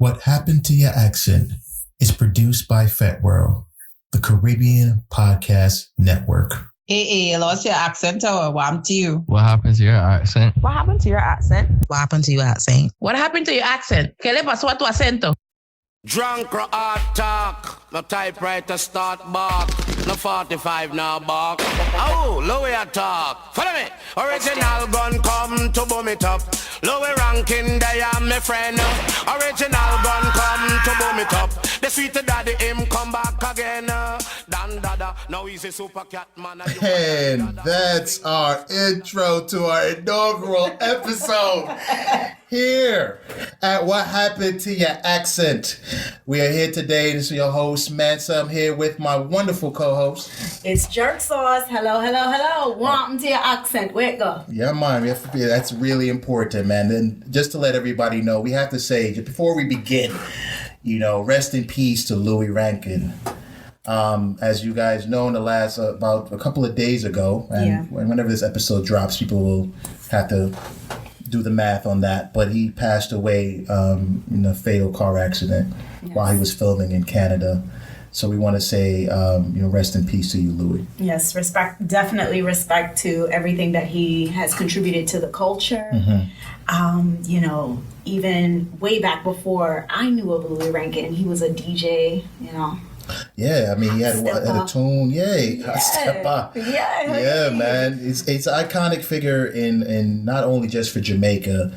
What Happened to Your Accent is produced by FeteWorld, the Caribbean Podcast Network. Hey, lost your accent or what happened to you? What happened to your accent? What happened to your accent? What happened to your accent? What happened to your accent? ¿Qué le pasó a tu acento? Drunk or hard talk, no typewriter start bark, no 45 now bark. Oh, Louis a talk, follow me. Original gun come to boom it up. Louis ranking, they are my friend. Original gun come to boom it up. The sweet daddy him come back again. Dan dada, now he's a super cat man. And that's our intro to our inaugural episode here at What Happened to Your Accent. We are here today. This is your host, Mansa. I'm here with my wonderful co-host. It's Jerk Sauce. Hello, hello, hello. What happened to your accent? Where it go? Yeah, man. That's really important, man. And just to let everybody know, we have to say, before we begin, rest in peace to Louis Rankin. As you guys know, in the last about a couple of days ago, and whenever this episode drops, people will have to do the math on that. But he passed away in a fatal car accident while he was filming in Canada. So we want to say, rest in peace to you, Louis. Yes, definitely respect to everything that he has contributed to the culture. Mm-hmm. Even way back before I knew of Louis Rankin, he was a DJ, Yeah, I mean, he had a tune. Step up. Yeah, man. It's an iconic figure in not only just for Jamaica,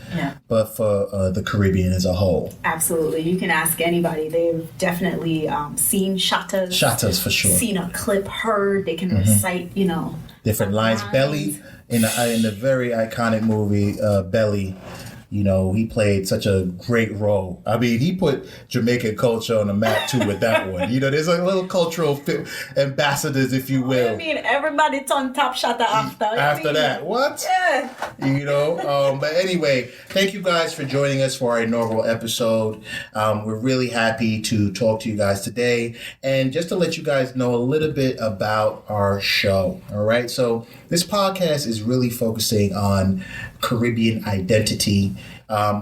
but for the Caribbean as a whole. Absolutely. You can ask anybody. They've definitely seen Shatas. Shatas, for sure. Seen a clip, heard. They can recite, different lines. Belly, in the very iconic movie, Belly. He played such a great role. I mean, he put Jamaican culture on the map, too, with that one. There's a little cultural ambassadors, if you will. I mean, everybody turned top shatter after. After that. What? Yeah. But anyway, thank you guys for joining us for our inaugural episode. We're really happy to talk to you guys today. And just to let you guys know a little bit about our show. All right. So this podcast is really focusing on Caribbean identity.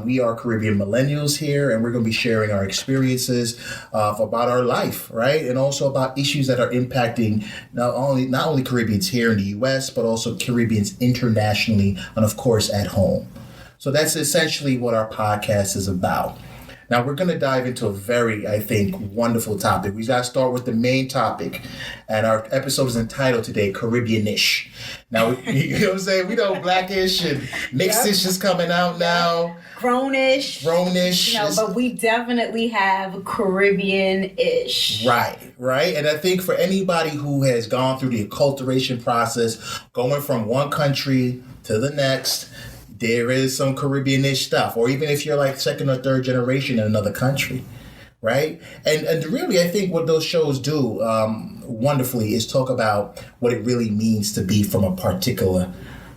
We are Caribbean millennials here, and we're going to be sharing our experiences about our life, right? And also about issues that are impacting not only Caribbeans here in the U.S., but also Caribbeans internationally, and of course at home. So that's essentially what our podcast is about. Now, we're going to dive into a very, I think, wonderful topic. We got to start with the main topic. And our episode is entitled today, Caribbean-ish. Now, you know what I'm saying? We know Blackish and Mixed-ish is coming out now. Grownish. Grownish. But we definitely have Caribbean-ish. Right. And I think for anybody who has gone through the acculturation process, going from one country to the next, there is some Caribbean-ish stuff, or even if you're like second or third generation in another country, right? And really, I think what those shows do wonderfully is talk about what it really means to be from a particular,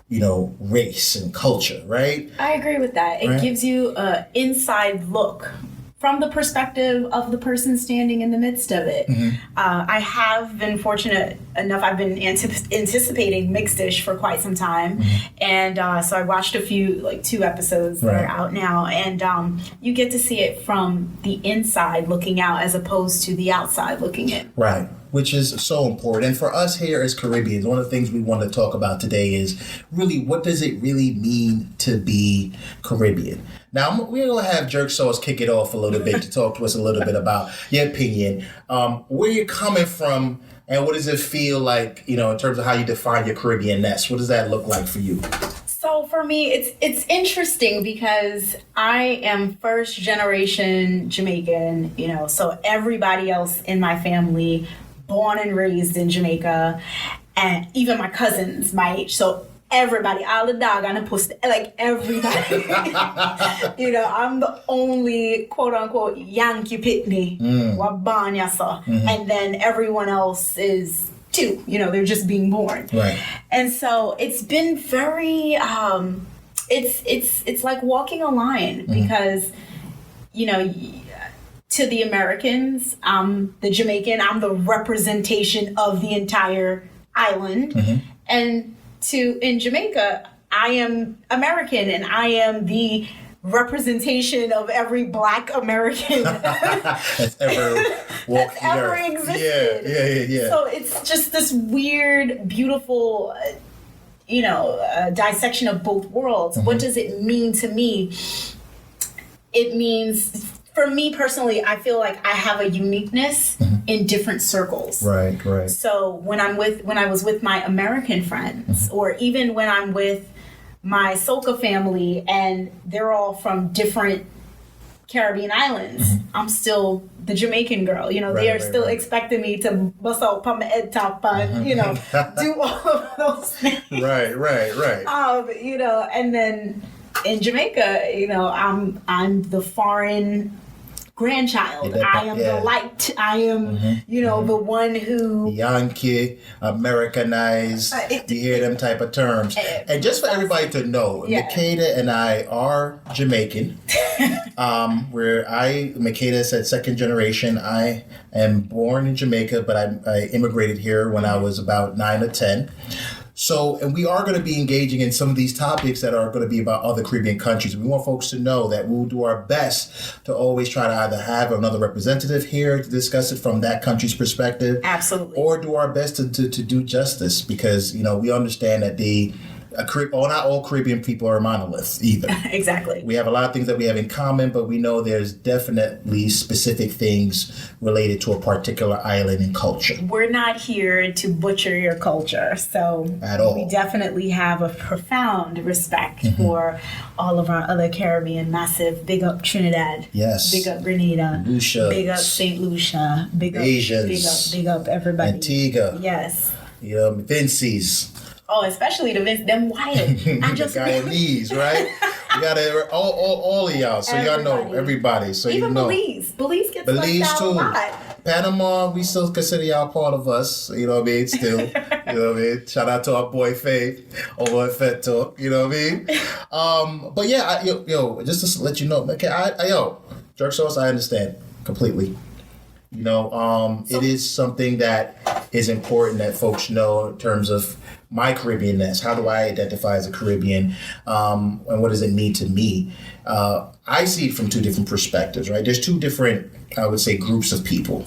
race and culture, right? I agree with that. It gives you an inside look from the perspective of the person standing in the midst of it. Mm-hmm. I have been fortunate enough, I've been anticipating Mixed-ish for quite some time. Mm-hmm. And so I watched a few, 2 episodes that are out now. And you get to see it from the inside looking out as opposed to the outside looking in. Right. Which is so important. And for us here as Caribbeans, one of the things we want to talk about today is really, what does it really mean to be Caribbean? Now, we're going to have Jerk Sauce kick it off a little bit to talk to us a little bit about your opinion, where you're coming from, and what does it feel like, in terms of how you define your Caribbean-ness? What does that look like for you? So for me, it's interesting because I am first generation Jamaican, so everybody else in my family born and raised in Jamaica, and even my cousins my age. So everybody, all the dog and the pussy, everybody. I'm the only quote unquote Yankee pitney, Wabanya, and then everyone else is too. They're just being born. Right. And so it's been very. It's like walking a line because, to the Americans, I'm the Jamaican, I'm the representation of the entire island. Mm-hmm. And in Jamaica, I am American and I am the representation of every Black American that's ever walked that's ever existed. Yeah. So it's just this weird, beautiful, dissection of both worlds. Mm-hmm. What does it mean to me? It means, for me personally, I feel like I have a uniqueness in different circles. Right. So when I was with my American friends, or even when I'm with my Soca family and they're all from different Caribbean islands, I'm still the Jamaican girl. They are still expecting me to bust out on my head top and, do all of those things. Right. And then in Jamaica, I'm the foreign grandchild. I am the light. I am, the one who Yankee, Americanized. You hear them type of terms. And just for everybody to know, Makeda and I are Jamaican. Makeda said second generation. I am born in Jamaica, but I immigrated here when I was about 9 or 10. So, and we are going to be engaging in some of these topics that are going to be about other Caribbean countries. We want folks to know that we'll do our best to always try to either have another representative here to discuss it from that country's perspective. Absolutely. Or do our best to do justice, because, we understand that not all Caribbean people are monoliths either. Exactly. We have a lot of things that we have in common, but we know there's definitely specific things related to a particular island and culture. We're not here to butcher your culture. So at all. We definitely have a profound respect for all of our other Caribbean massive. Big up Trinidad. Yes. Big up Grenada. Lucia. Big up St. Lucia. Big up Asians. Big up everybody. Antigua. Yes. Vinci's. Oh, especially them white. I just the Guyanese, right? We got all of y'all, so y'all know everybody. So even Belize. Belize gets left out a lot. Panama, we still consider y'all part of us. You know what I mean? Still, you know what I mean? Shout out to our boy Faith over at Fet Talk. You know what I mean? But yeah, just to let you know, okay, jerk sauce, I understand completely. It is something that is important that folks know in terms of my Caribbeanness. How do I identify as a Caribbean? And what does it mean to me? I see it from two different perspectives, right? There's two different, I would say, groups of people.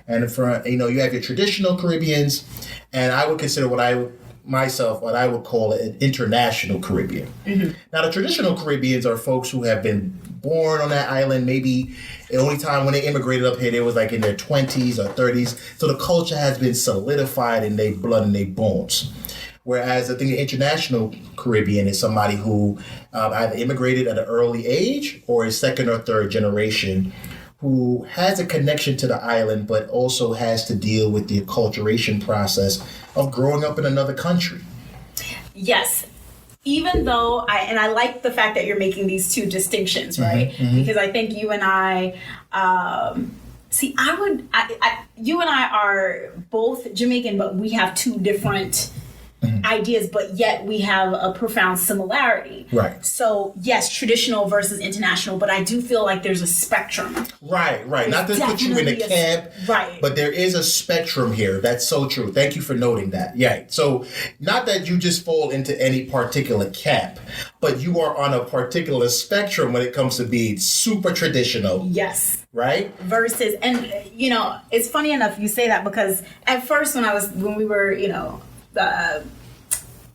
And you have your traditional Caribbeans, and I would consider what I would call an international Caribbean. Now, the traditional Caribbeans are folks who have been born on that island. Maybe the only time when they immigrated up here, they was like in their 20s or 30s. So the culture has been solidified in their blood and their bones. Whereas I think the international Caribbean is somebody who either immigrated at an early age or is second or third generation, who has a connection to the island, but also has to deal with the acculturation process of growing up in another country. Yes. Even though I like the fact that you're making these two distinctions, right? Because I think you and I, you and I are both Jamaican, but we have two different ideas, but yet we have a profound similarity. Right. So yes, traditional versus international, but I do feel like there's a spectrum. Right. Not to put you in a camp, right? But there is a spectrum here. That's so true. Thank you for noting that. Yeah. So not that you just fall into any particular camp, but you are on a particular spectrum when it comes to being super traditional. Yes. Right? Versus, and it's funny enough you say that, because at first when we were,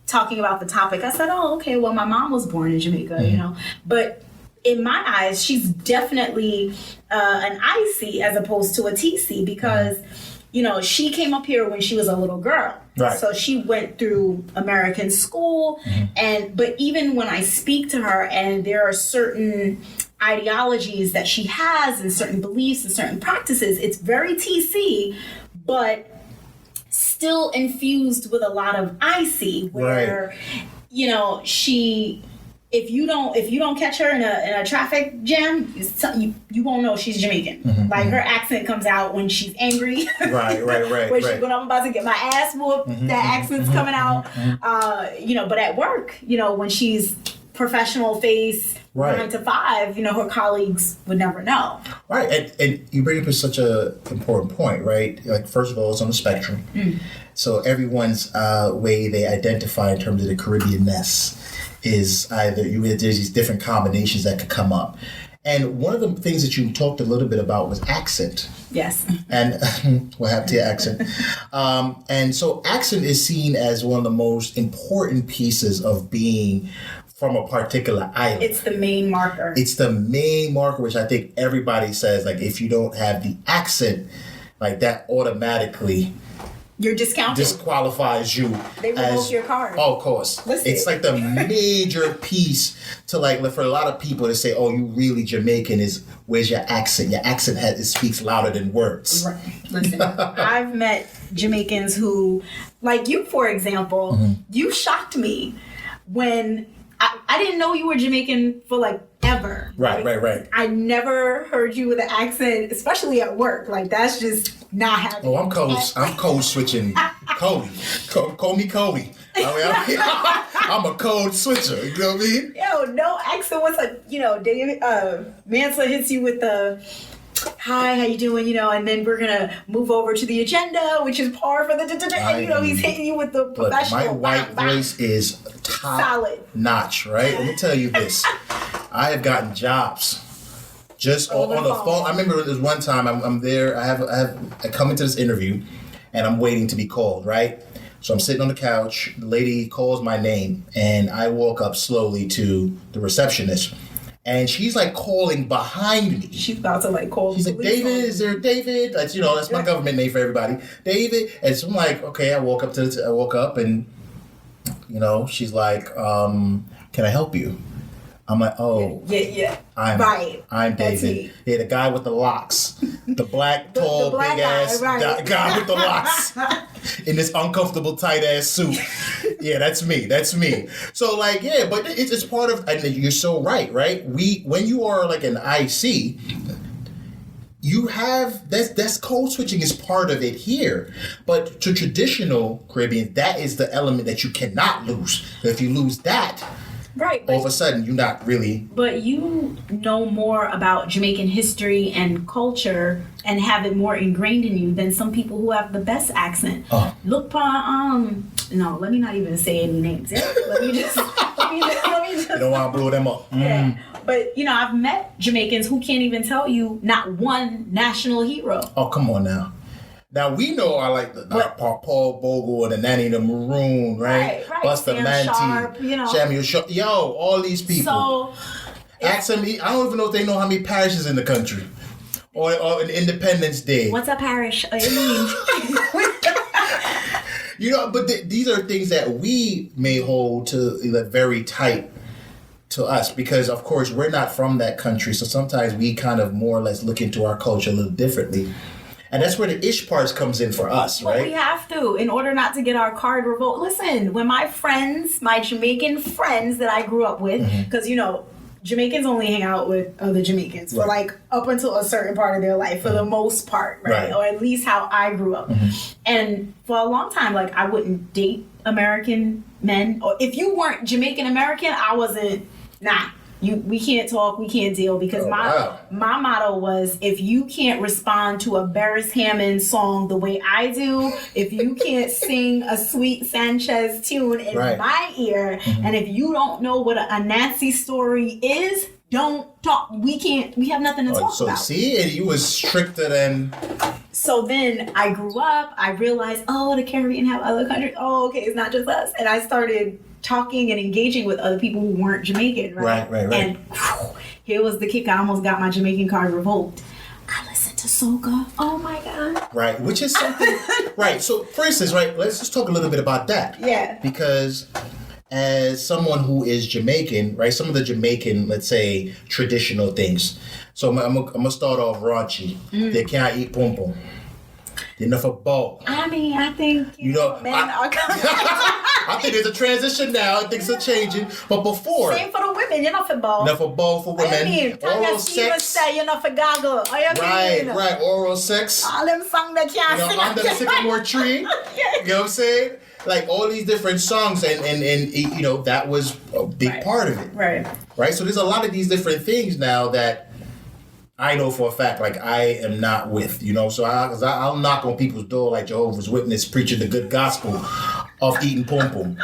talking about the topic, I said, oh, okay, well, my mom was born in Jamaica, but in my eyes, she's definitely an IC as opposed to a TC, because, she came up here when she was a little girl. Right. So she went through American school, but even when I speak to her, and there are certain ideologies that she has and certain beliefs and certain practices, it's very TC, but still infused with a lot of IC, where she, if you don't catch her in a traffic jam, you won't know she's Jamaican. Like her accent comes out when she's angry. Right. When I'm about to get my ass whooped, that accent's coming out. But at work, when she's professional face, 9 to 5, her colleagues would never know. Right, and you bring up such a important point, right? Like, first of all, it's on the spectrum. So everyone's way they identify in terms of the Caribbean-ness is either there's these different combinations that could come up. And one of the things that you talked a little bit about was accent. Yes. And what happened to your accent? And so accent is seen as one of the most important pieces of being from a particular island. It's the main marker. It's the main marker, which I think everybody says, like, if you don't have the accent, like, that automatically You're discounted. disqualifies you. They revoke your card. Oh, of course. Listen. It's like the major piece to, like, for a lot of people to say, oh, you really Jamaican, is where's your accent? Your accent it speaks louder than words. Right. Listen, I've met Jamaicans who, like you, for example, you shocked me when I didn't know you were Jamaican for like ever. Right. I never heard you with an accent, especially at work. Like, that's just not happening. Oh, I'm code switching. Cody. Call me Cody. I'm a code switcher. You know what I mean? Yo, no accent. What's like, David Mansa hits you with the hi, how you doing? And then we're gonna move over to the agenda, which is par for the and he's hitting you with the professional. My white voice is top solid notch, right? Let me tell you this. I have gotten jobs just on the phone. I remember this one time I'm there. I come into this interview and I'm waiting to be called, right? So I'm sitting on the couch. The lady calls my name and I walk up slowly to the receptionist. And she's like calling behind me. She's about to like call. She's like, David, is there David? That's that's my government name for everybody. David. And so I'm like, okay. I woke up and she's like, can I help you? I'm like, oh, yeah. I'm David. Yeah, the guy with the locks, the black, tall, the black big ass guy with the locks in this uncomfortable tight ass suit. Yeah, that's me. So like, yeah, but it's part of. And you're so right. When you are like an IC, you have that's code switching is part of it here. But to traditional Caribbean, that is the element that you cannot lose. If you lose that. Right. All of a sudden, you're not really. But you know more about Jamaican history and culture and have it more ingrained in you than some people who have the best accent. Look, no, let me not even say any names. Yeah? Let me just. You don't want to blow them up. Yeah. But, I've met Jamaicans who can't even tell you not one national hero. Oh, come on now. Now, we know I like the Paul Bogle and the Nanny the Maroon, right? Buster Manty, Samuel Sharp. Yo, all these people. So, ask them, I don't even know if they know how many parishes in the country. Or an Independence Day. What's a parish? But these are things that we may hold to very tight to us because, of course, we're not from that country. So sometimes we kind of more or less look into our culture a little differently. And that's where the ish parts comes in for us, right? Well, we have to, in order not to get our card revoked. Listen, when my Jamaican friends that I grew up with, because, Jamaicans only hang out with other Jamaicans for like up until a certain part of their life, for the most part, right? Or at least how I grew up. And for a long time, like, I wouldn't date American men. Or if you weren't Jamaican American, I wasn't, we can't talk, we can't deal, because my motto was, if you can't respond to a Barris Hammond song the way I do, if you can't sing a Sweet Sanchez tune in my ear, and if you don't know what a Nancy story is, don't talk. We have nothing to talk about. So see, and you was stricter than... So then I grew up, I realized, the Caribbean have other countries. Oh, okay, it's not just us. And I started talking and engaging with other people who weren't Jamaican, right? Right. And here was the kick. I almost got my Jamaican card revoked. I listened to soca. Oh my God. Right, which is something. Right. So, for instance, let's just talk a little bit about that. Yeah. Because as someone who is Jamaican, right, some of the Jamaican, let's say, traditional things. So I'm gonna start off raunchy. They can't eat pom pom. Enough of ball. I mean, I think men are coming. I think there's a transition now. Things are changing. But before... Same for the women. You're not for ball. Enough of ball for women. I mean, oral sex. Say you're not for goggle. Right. Oral sex. All them songs that can't sing. Under the sycamore tree. You know what I'm saying? Like all these different songs. And that was a big part of it. Right. So there's a lot of these different things now that I know for a fact, like, I am not with, so I'll knock on people's door like Jehovah's Witness preaching the good gospel of eating pom pom.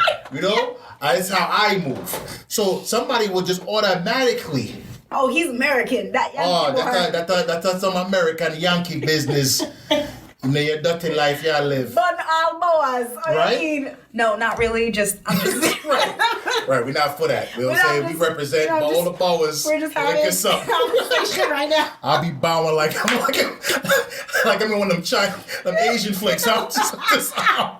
That's how I move. So somebody will just automatically. Oh, he's American. That's some American Yankee business. You know, your dirty life you live. Fun all boas. Right? I mean, no, not really. I'm just Right, we're not for that. We'll say we represent all the bowers. We're just having a conversation right now. I'll be bowing like I'm in one of them Asian flicks. I'm just bow.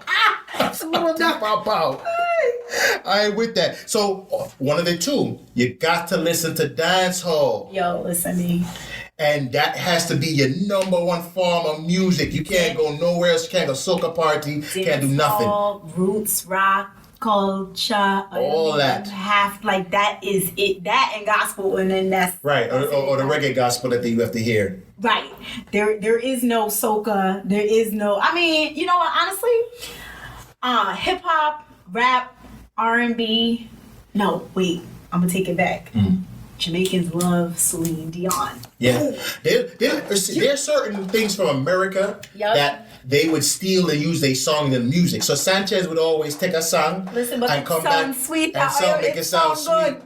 I ain't with that. So one of the two, you got to listen to dancehall. Yo, listen to me. And that has to be your number one form of music. You can't go nowhere else. You can't go soca party. You can't do nothing. Roots, rock, culture, all that. Half like that is it. That and gospel, and then that's right. Or the reggae gospel that you have to hear. Right. There is no soca. There is no. I mean, you know what? Honestly, hip hop, rap, R&B. No, wait. I'm gonna take it back. Jamaicans love Celine Dion. Yeah. There's certain things from America that they would steal and use their song in music. So Sanchez would always take a song and come back sweet. and make it sound sweet.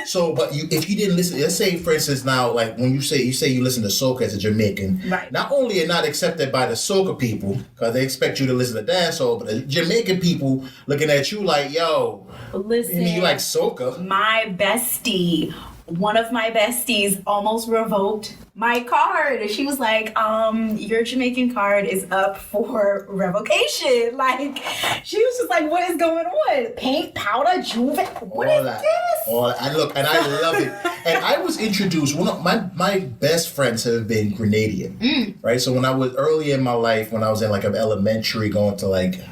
So, but if you didn't listen, let's say for instance now, like when you say you listen to soca as a Jamaican, right? Not only are not accepted by the soca people because they expect you to listen to dancehall, but the Jamaican people looking at you like, yo, listen, you like soca? My bestie. One of my besties almost revoked my card. She was like, your Jamaican card is up for revocation. Like, she was just like, what is going on? Paint, powder, juve, what is this? And I love it. And I was introduced, one of my best friends have been Grenadian, right? So when I was early in my life, when I was in like an elementary going to like,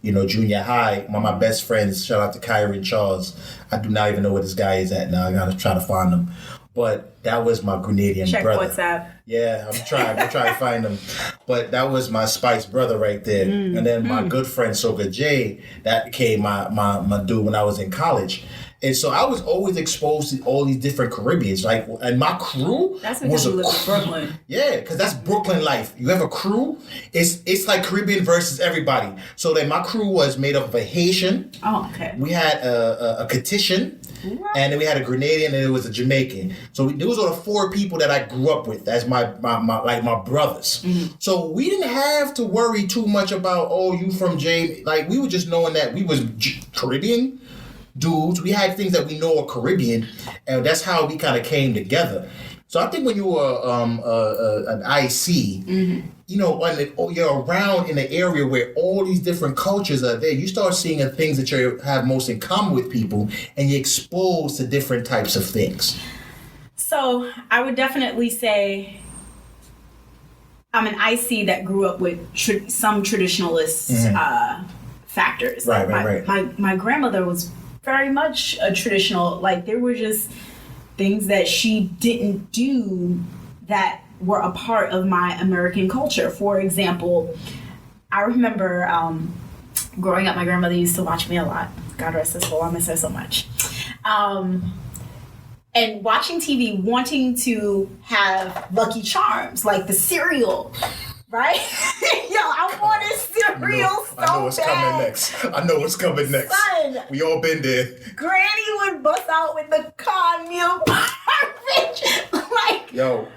junior high, one of my best friends, shout out to Kyron Charles. I do not even know where this guy is at now. I gotta try to find him. But that was my Grenadian brother. Check WhatsApp. Yeah, I'm trying to find him. But that was my Spice brother right there. And then my good friend Soka J, that became my dude when I was in college. And so I was always exposed to all these different Caribbeans. Like, and my crew that's because you live in Brooklyn. Yeah, because that's Brooklyn life. You have a crew, it's like Caribbean versus everybody. So then my crew was made up of a Haitian. Oh, okay. We had a Catition. And then we had a Grenadian and it was a Jamaican. So those are the four people that I grew up with as my brothers. So we didn't have to worry too much about, oh, you from Jamaica. Like, we were just knowing that we was Caribbean dudes. We had things that we know are Caribbean, and that's how we kind of came together. So I think when you were an IC, when you're around in an area where all these different cultures are there, you start seeing the things that you have most in common with people, and you're exposed to different types of things. So I would definitely say I'm an IC that grew up with some traditionalist factors. Right. My grandmother was very much a traditional, like there were just things that she didn't do that were a part of my American culture. For example, I remember growing up, my grandmother used to watch me a lot. God rest her soul, I miss her so much. And watching TV, wanting to have Lucky Charms, like the cereal. Right? Yo, I want a cereal so bad. I know what's coming next. I know what's coming next. Son, we all been there. Granny would bust out with the cornmeal porridge. Like, yo,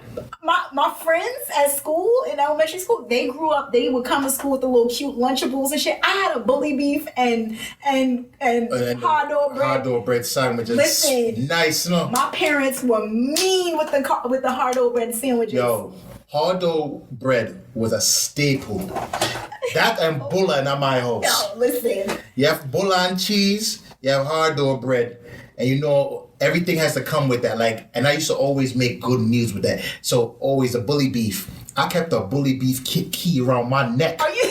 my friends at school, in elementary school, they grew up, they would come to school with the little cute Lunchables and shit. I had a bully beef and hard dough bread sandwiches. Listen, nice, no? My parents were mean with the hard dough bread sandwiches. Yo, hard dough bread was a staple. That and bulla in my house. Yo, listen. You have bulla and cheese, you have hard dough bread, and everything has to come with that. Like, and I used to always make good meals with that. So always a bully beef. I kept a bully beef key around my neck. Are you?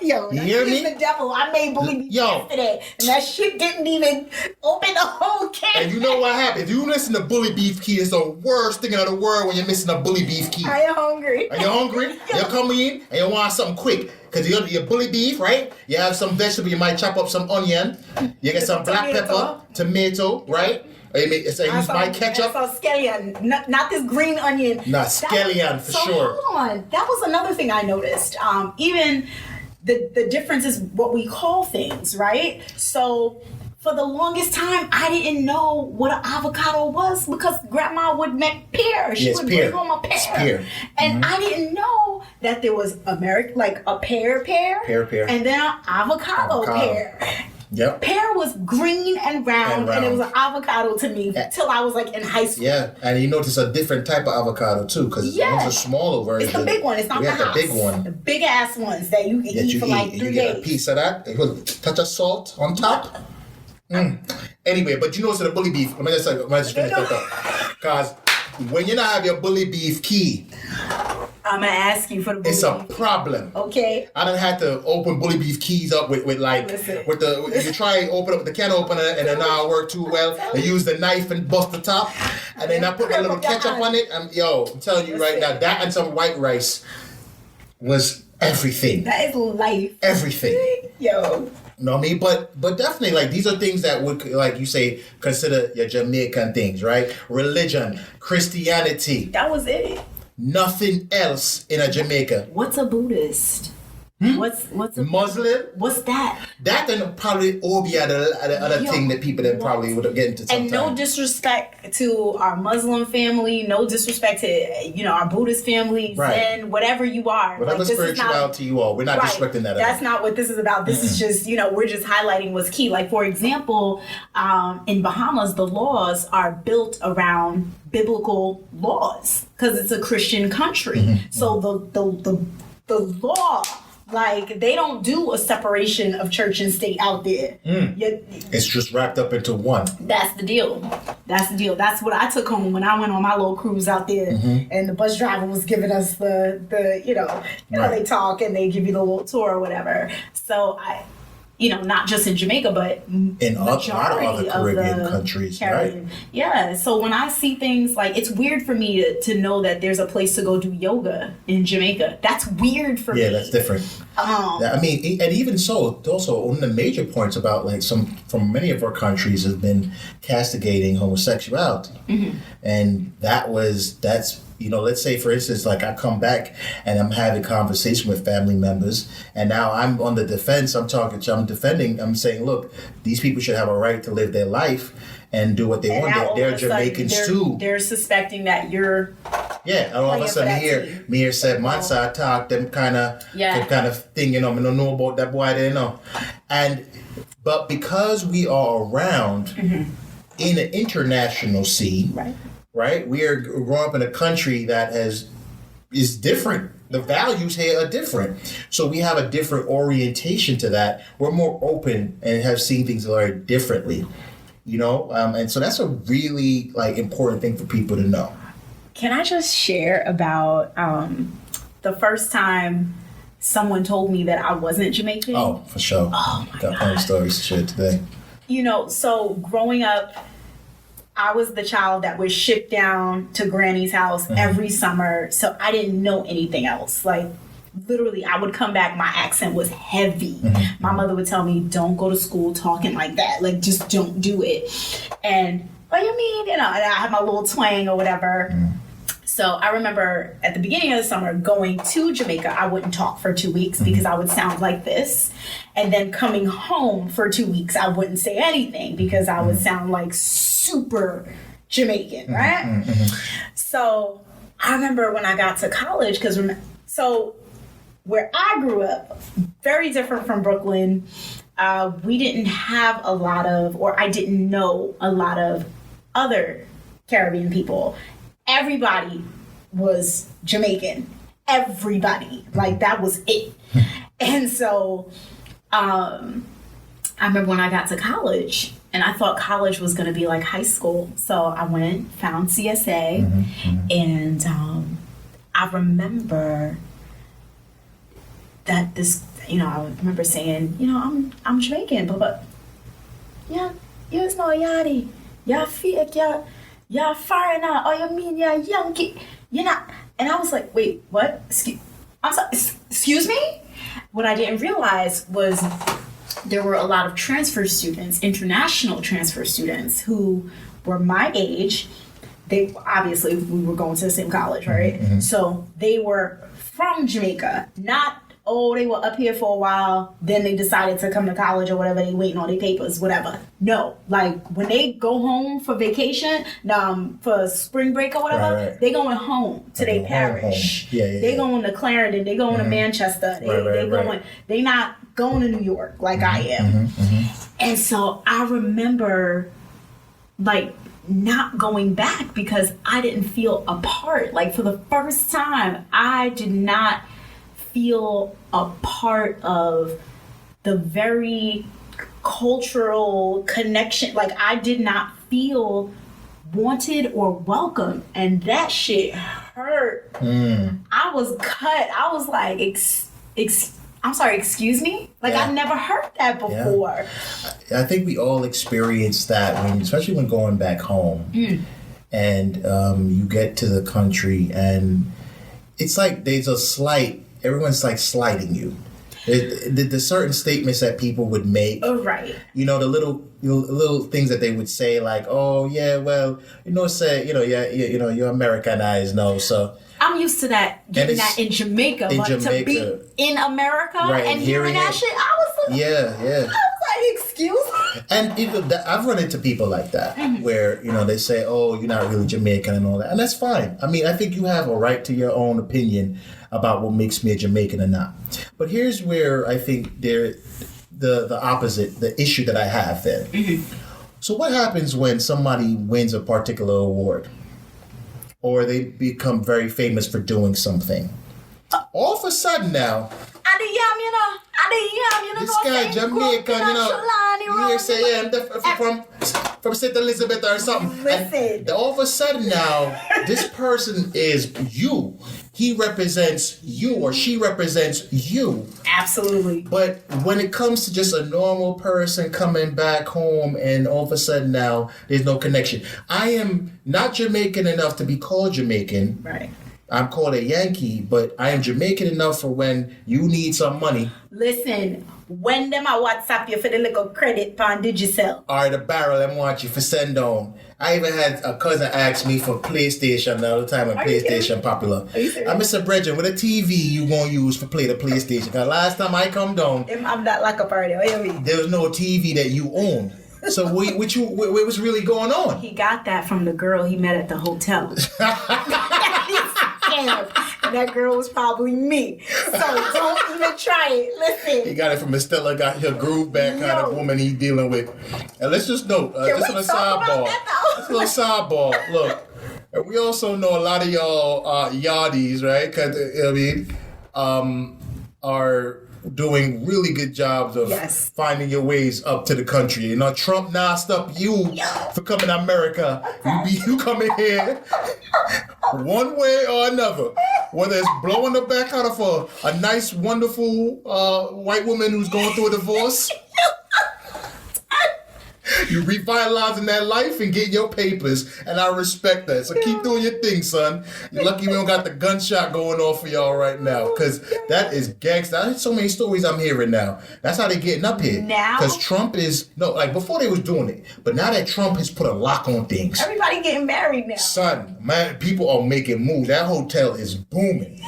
Yo, you hear me? The devil. I made bully beef yesterday, and that shit didn't even open the whole can. And you know what happened? If you listen to bully beef key, it's the worst thing in the world when you're missing a bully beef key. Are you hungry? Are you hungry? You're coming in and you want something quick. Because you're bully beef, right? You have some vegetable, you might chop up some onion. You get some black pepper, tomato, right? Or you use my ketchup. I saw scallion, not this green onion. Not scallion for sure. Hold on. That was another thing I noticed. Even the difference is what we call things, right? So, for the longest time, I didn't know what an avocado was because grandma would make pear. She would bring home a pear. It's pear. And I didn't know that there was like a pear, and then an avocado pear. Yep. Pear was green and round, and it was an avocado to me till I was like in high school. Yeah, and you notice a different type of avocado too, because it's a smaller version. It's the big one. It's not the house. The big one. The big ass ones that you can eat for like 3 days. You get a piece of that. You put a touch of salt on top. Anyway, but you know, so the bully beef. Let me just finish that up. Because when you not have your bully beef key, I'm gonna ask you for the bully it's a problem. Okay. I done had to open bully beef keys up with you try and open up the can opener and then now it work too well. I use the knife and bust the top, and then I put a little ketchup on it. I'm telling you right now, that and some white rice was everything. That is life. Everything. Yo. Know what I mean? But definitely, like, these are things that would, like you say, consider your Jamaican things, right? Religion, Christianity. That was it. Nothing else in a Jamaica. What's a Buddhist? What's a Muslim? What's that? That and probably Obia, the other thing that people that probably would get into sometime. And no disrespect to our Muslim family, no disrespect to our Buddhist family, Zen, whatever you are. Whatever spirituality you are, we're not disrespecting that. That's not what this is about. This is just, we're just highlighting what's key. Like, for example, in Bahamas, the laws are built around biblical laws because it's a Christian country. So the law, like, they don't do a separation of church and state out there. It's just wrapped up into one. That's the deal. That's what I took home when I went on my little cruise out there, and the bus driver was giving us the they talk and they give you the little tour or whatever. So not just in Jamaica, but in other Caribbean countries, right? Yeah. So when I see things like, it's weird for me to know that there's a place to go do yoga in Jamaica. That's weird for me. Yeah, that's different. I mean, and even so, also one of the major points about like from many of our countries has been castigating homosexuality, and that's. Let's say, for instance, like I come back and I'm having conversation with family members, and now I'm on the defense. I'm defending. I'm saying, look, these people should have a right to live their life and do what they want. They're Jamaicans too. They're suspecting that you're. Yeah, and all of a sudden me said, "Man, I talk them kind of thing." I don't know about that boy. They know, but because we are around in an international scene, right. Right, we are growing up in a country that is different. The values here are different, so we have a different orientation to that. We're more open and have seen things very differently, and so that's a really important thing for people to know. Can I just share about the first time someone told me that I wasn't Jamaican? Oh, for sure. Oh my God. Got plenty of stories to share today. So growing up, I was the child that was shipped down to Granny's house every summer, so I didn't know anything else. Like, literally, I would come back, my accent was heavy. My mother would tell me, don't go to school talking like that. Like, just don't do it. And, what do you mean? And I had my little twang or whatever. So I remember at the beginning of the summer going to Jamaica, I wouldn't talk for 2 weeks because I would sound like this. And then coming home for 2 weeks, I wouldn't say anything because I would sound like super Jamaican, right? So I remember when I got to college, so where I grew up, very different from Brooklyn, we didn't have a lot of, or I didn't know a lot of other Caribbean people. Everybody was Jamaican. Everybody. Like, that was it. And so I remember when I got to college, and I thought college was going to be like high school. So I went, found CSA, and I remember that I remember saying, I'm Jamaican, but yeah, you's no yachty. You're fake, you're foreigner, or you mean you're Yankee. You're not. And I was like, wait, what? I'm sorry, excuse me? What I didn't realize was there were a lot of transfer students, international transfer students, who were my age. We were going to the same college, right? So they were from Jamaica, not oh, they were up here for a while, then they decided to come to college or whatever, they waiting on their papers, whatever. No, like when they go home for vacation, for spring break or whatever, right. they going home to their parish. Yeah, they going to Clarendon, they going to Manchester, they not going to New York like I am. And so I remember like not going back because I didn't feel a part. Like for the first time, I did not feel a part of the very cultural connection. Like I did not feel wanted or welcome, and that shit hurt. I was cut. I was like, I'm sorry, excuse me? Like, I never heard that before. Yeah. I think we all experience that, especially when going back home. And you get to the country, and it's like there's a slight, everyone's like slighting you. The certain statements that people would make. Oh, right. You know, the little things that they would say, like, oh, yeah, well, you're Americanized, no, so... I'm used to that, getting that in Jamaica, but to be in America and hearing that shit, I was like, I was like, excuse me? And I've run into people like that, where, they say, oh, you're not really Jamaican and all that. And that's fine. I mean, I think you have a right to your own opinion about what makes me a Jamaican or not. But here's where I think the opposite, the issue that I have then. So what happens when somebody wins a particular award? Or they become very famous for doing something. All of a sudden now, this guy Jamaican, you hear say, I'm from St. Elizabeth or something. Listen. And all of a sudden now, this person is you. He represents you or she represents you. Absolutely. But when it comes to just a normal person coming back home and all of a sudden now there's no connection. I am not Jamaican enough to be called Jamaican. Right. I'm called a Yankee, but I am Jamaican enough for when you need some money. Listen, when them I WhatsApp you for the little credit pan Digicel. Or the barrel and want you for send on. I even had a cousin ask me for PlayStation the other time when PlayStation popular. Are you serious? I Mr. Bridget, what a TV you gonna use for play the PlayStation? Cause last time I come down, I'm not like a party. What do you mean? there was no TV that you own. So what was really going on? He got that from the girl he met at the hotel. And that girl was probably me. So don't even try it. Listen. He got it from Estella, got her groove back kind of woman he dealing with. And let's just note, just on a sidebar. Just a little sidebar. Look, we also know a lot of y'all yardies, right? Because, are doing really good jobs of finding your ways up to the country. You know, Trump now stopped you for coming to America. You coming here one way or another. Whether it's blowing the back out of a nice, wonderful white woman who's going through a divorce. You revitalizing that life and getting your papers, and I respect that. So keep doing your thing, son. You're lucky we don't got the gunshot going off for y'all right now, because that is gangster. I heard so many stories I'm hearing now. That's how they getting up here. Now? Because Trump is, before they was doing it, but now that Trump has put a lock on things. Everybody getting married now. Son, man, people are making moves. That hotel is booming.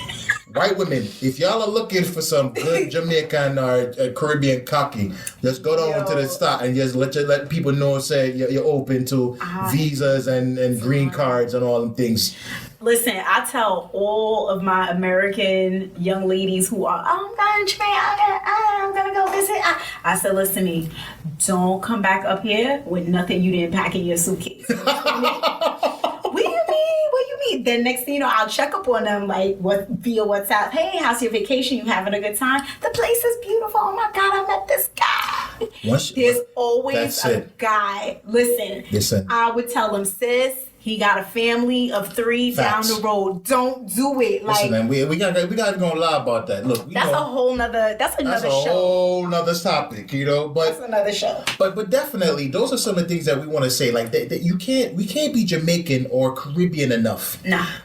White women, if y'all are looking for some good Jamaican or Caribbean cocky, just go down to the spot and just let people know, say you're open to visas and green cards and all them things. Listen, I tell all of my American young ladies who are, I'm going to Jamaica, I'm going to go visit. I said, listen to me, don't come back up here with nothing you didn't pack in your suitcase. What you mean? Then next thing you know, I'll check up on them via WhatsApp. Hey, how's your vacation? You having a good time? The place is beautiful. Oh my God, I met this guy. There's always a guy. Listen, I would tell him, sis, he got a family of 3 down the road. Don't do it. Listen, man, we got gonna lie about that. Look, that's another show. Whole nother topic, but that's another show. But definitely, those are some of the things that we want to say. Like that we can't be Jamaican or Caribbean enough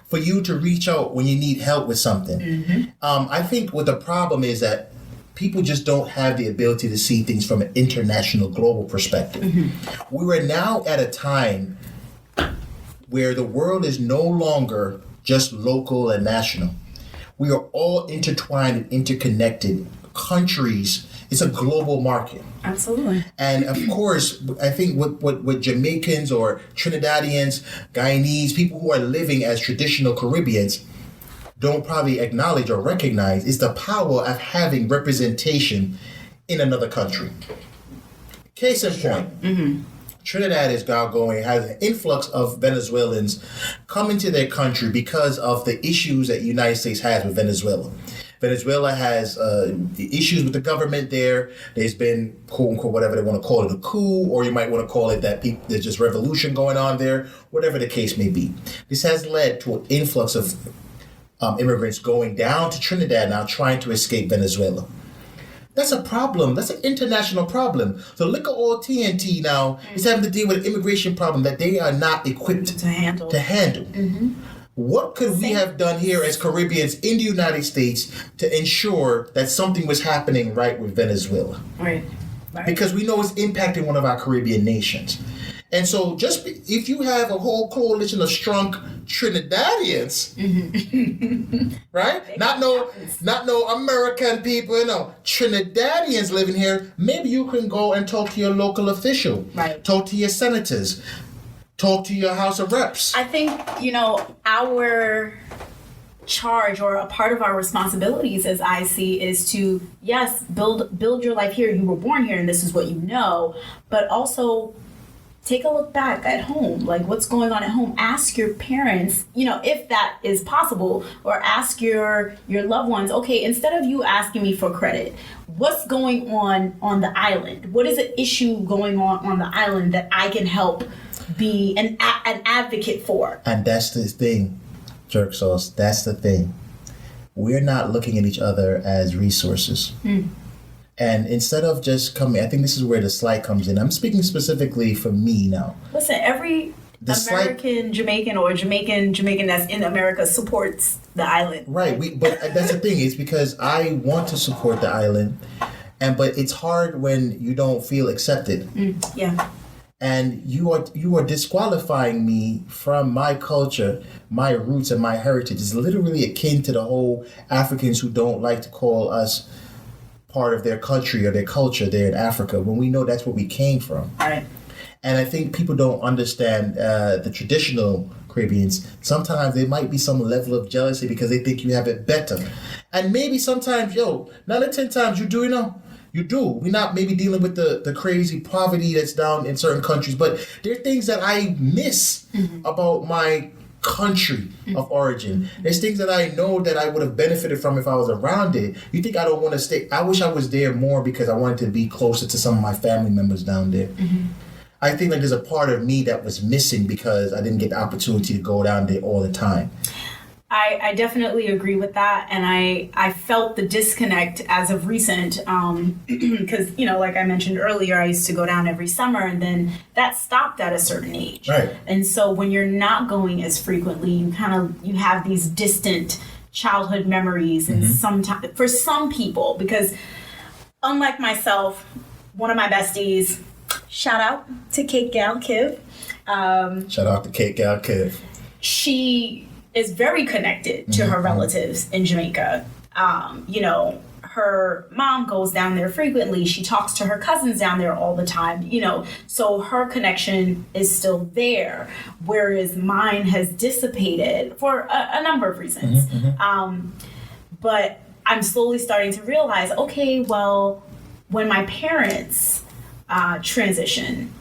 for you to reach out when you need help with something. I think what the problem is that people just don't have the ability to see things from an international, global perspective. We are now at a time where the world is no longer just local and national. We are all intertwined and interconnected countries. It's a global market. Absolutely. And of course, I think what Jamaicans or Trinidadians, Guyanese, people who are living as traditional Caribbeans don't probably acknowledge or recognize is the power of having representation in another country. Case in point, Trinidad is now has an influx of Venezuelans coming to their country because of the issues that the United States has with Venezuela. Venezuela has issues with the government there. There's been, quote unquote, whatever they want to call it, a coup, or you might want to call it that there's just revolution going on there, whatever the case may be. This has led to an influx of immigrants going down to Trinidad now trying to escape Venezuela. That's a problem. That's an international problem. So Liquor Oil TNT now is having to deal with an immigration problem that they are not equipped To handle. Mm-hmm. What could we have done here as Caribbeans in the United States to ensure that something was happening right with Venezuela? Right. Because we know it's impacting one of our Caribbean nations. And so if you have a whole coalition of strong Trinidadians, right? Not no American people, Trinidadians living here, maybe you can go and talk to your local official. Right. Talk to your senators. Talk to your House of Reps. I think, our charge or a part of our responsibilities as I see is to, yes, build your life here. You were born here and this is what you know, but also take a look back at home, like what's going on at home. Ask your parents, if that is possible, or ask your loved ones, okay, instead of you asking me for credit, what's going on the island? What is an issue going on the island that I can help be an advocate for? And that's the thing, Jerk Sauce, that's the thing. We're not looking at each other as resources. And instead of just coming, I think this is where the slight comes in. I'm speaking specifically for me now. Listen, every American Jamaican or Jamaican that's in America supports the island. Right, but that's the thing. It's because I want to support the island, but it's hard when you don't feel accepted. Yeah. And you are disqualifying me from my culture, my roots, and my heritage. It's literally akin to the whole Africans who don't like to call us part of their country or their culture there in Africa, when we know that's where we came from. Right. And I think people don't understand the traditional Caribbeans. Sometimes there might be some level of jealousy because they think you have it better. And maybe sometimes, 9 or 10 times you do, you do. We're not maybe dealing with the crazy poverty that's down in certain countries, but there are things that I miss about my country of origin. There's things that I know that I would have benefited from if I was around it. You think I don't want to stay? I wish I was there more because I wanted to be closer to some of my family members down there. I think like there's a part of me that was missing because I didn't get the opportunity to go down there all the time. I definitely agree with that, and I felt the disconnect as of recent, because like I mentioned earlier, I used to go down every summer, and then that stopped at a certain age. Right. And so when you're not going as frequently, you have these distant childhood memories, and sometimes for some people, because unlike myself, one of my besties, shout out to Cake Gal Kiv. Shout out to Cake Gal Kiv. She is very connected to her relatives in Jamaica. Her mom goes down there frequently. She talks to her cousins down there all the time, so her connection is still there, whereas mine has dissipated for a number of reasons. But I'm slowly starting to realize, okay, well, when my parents transition,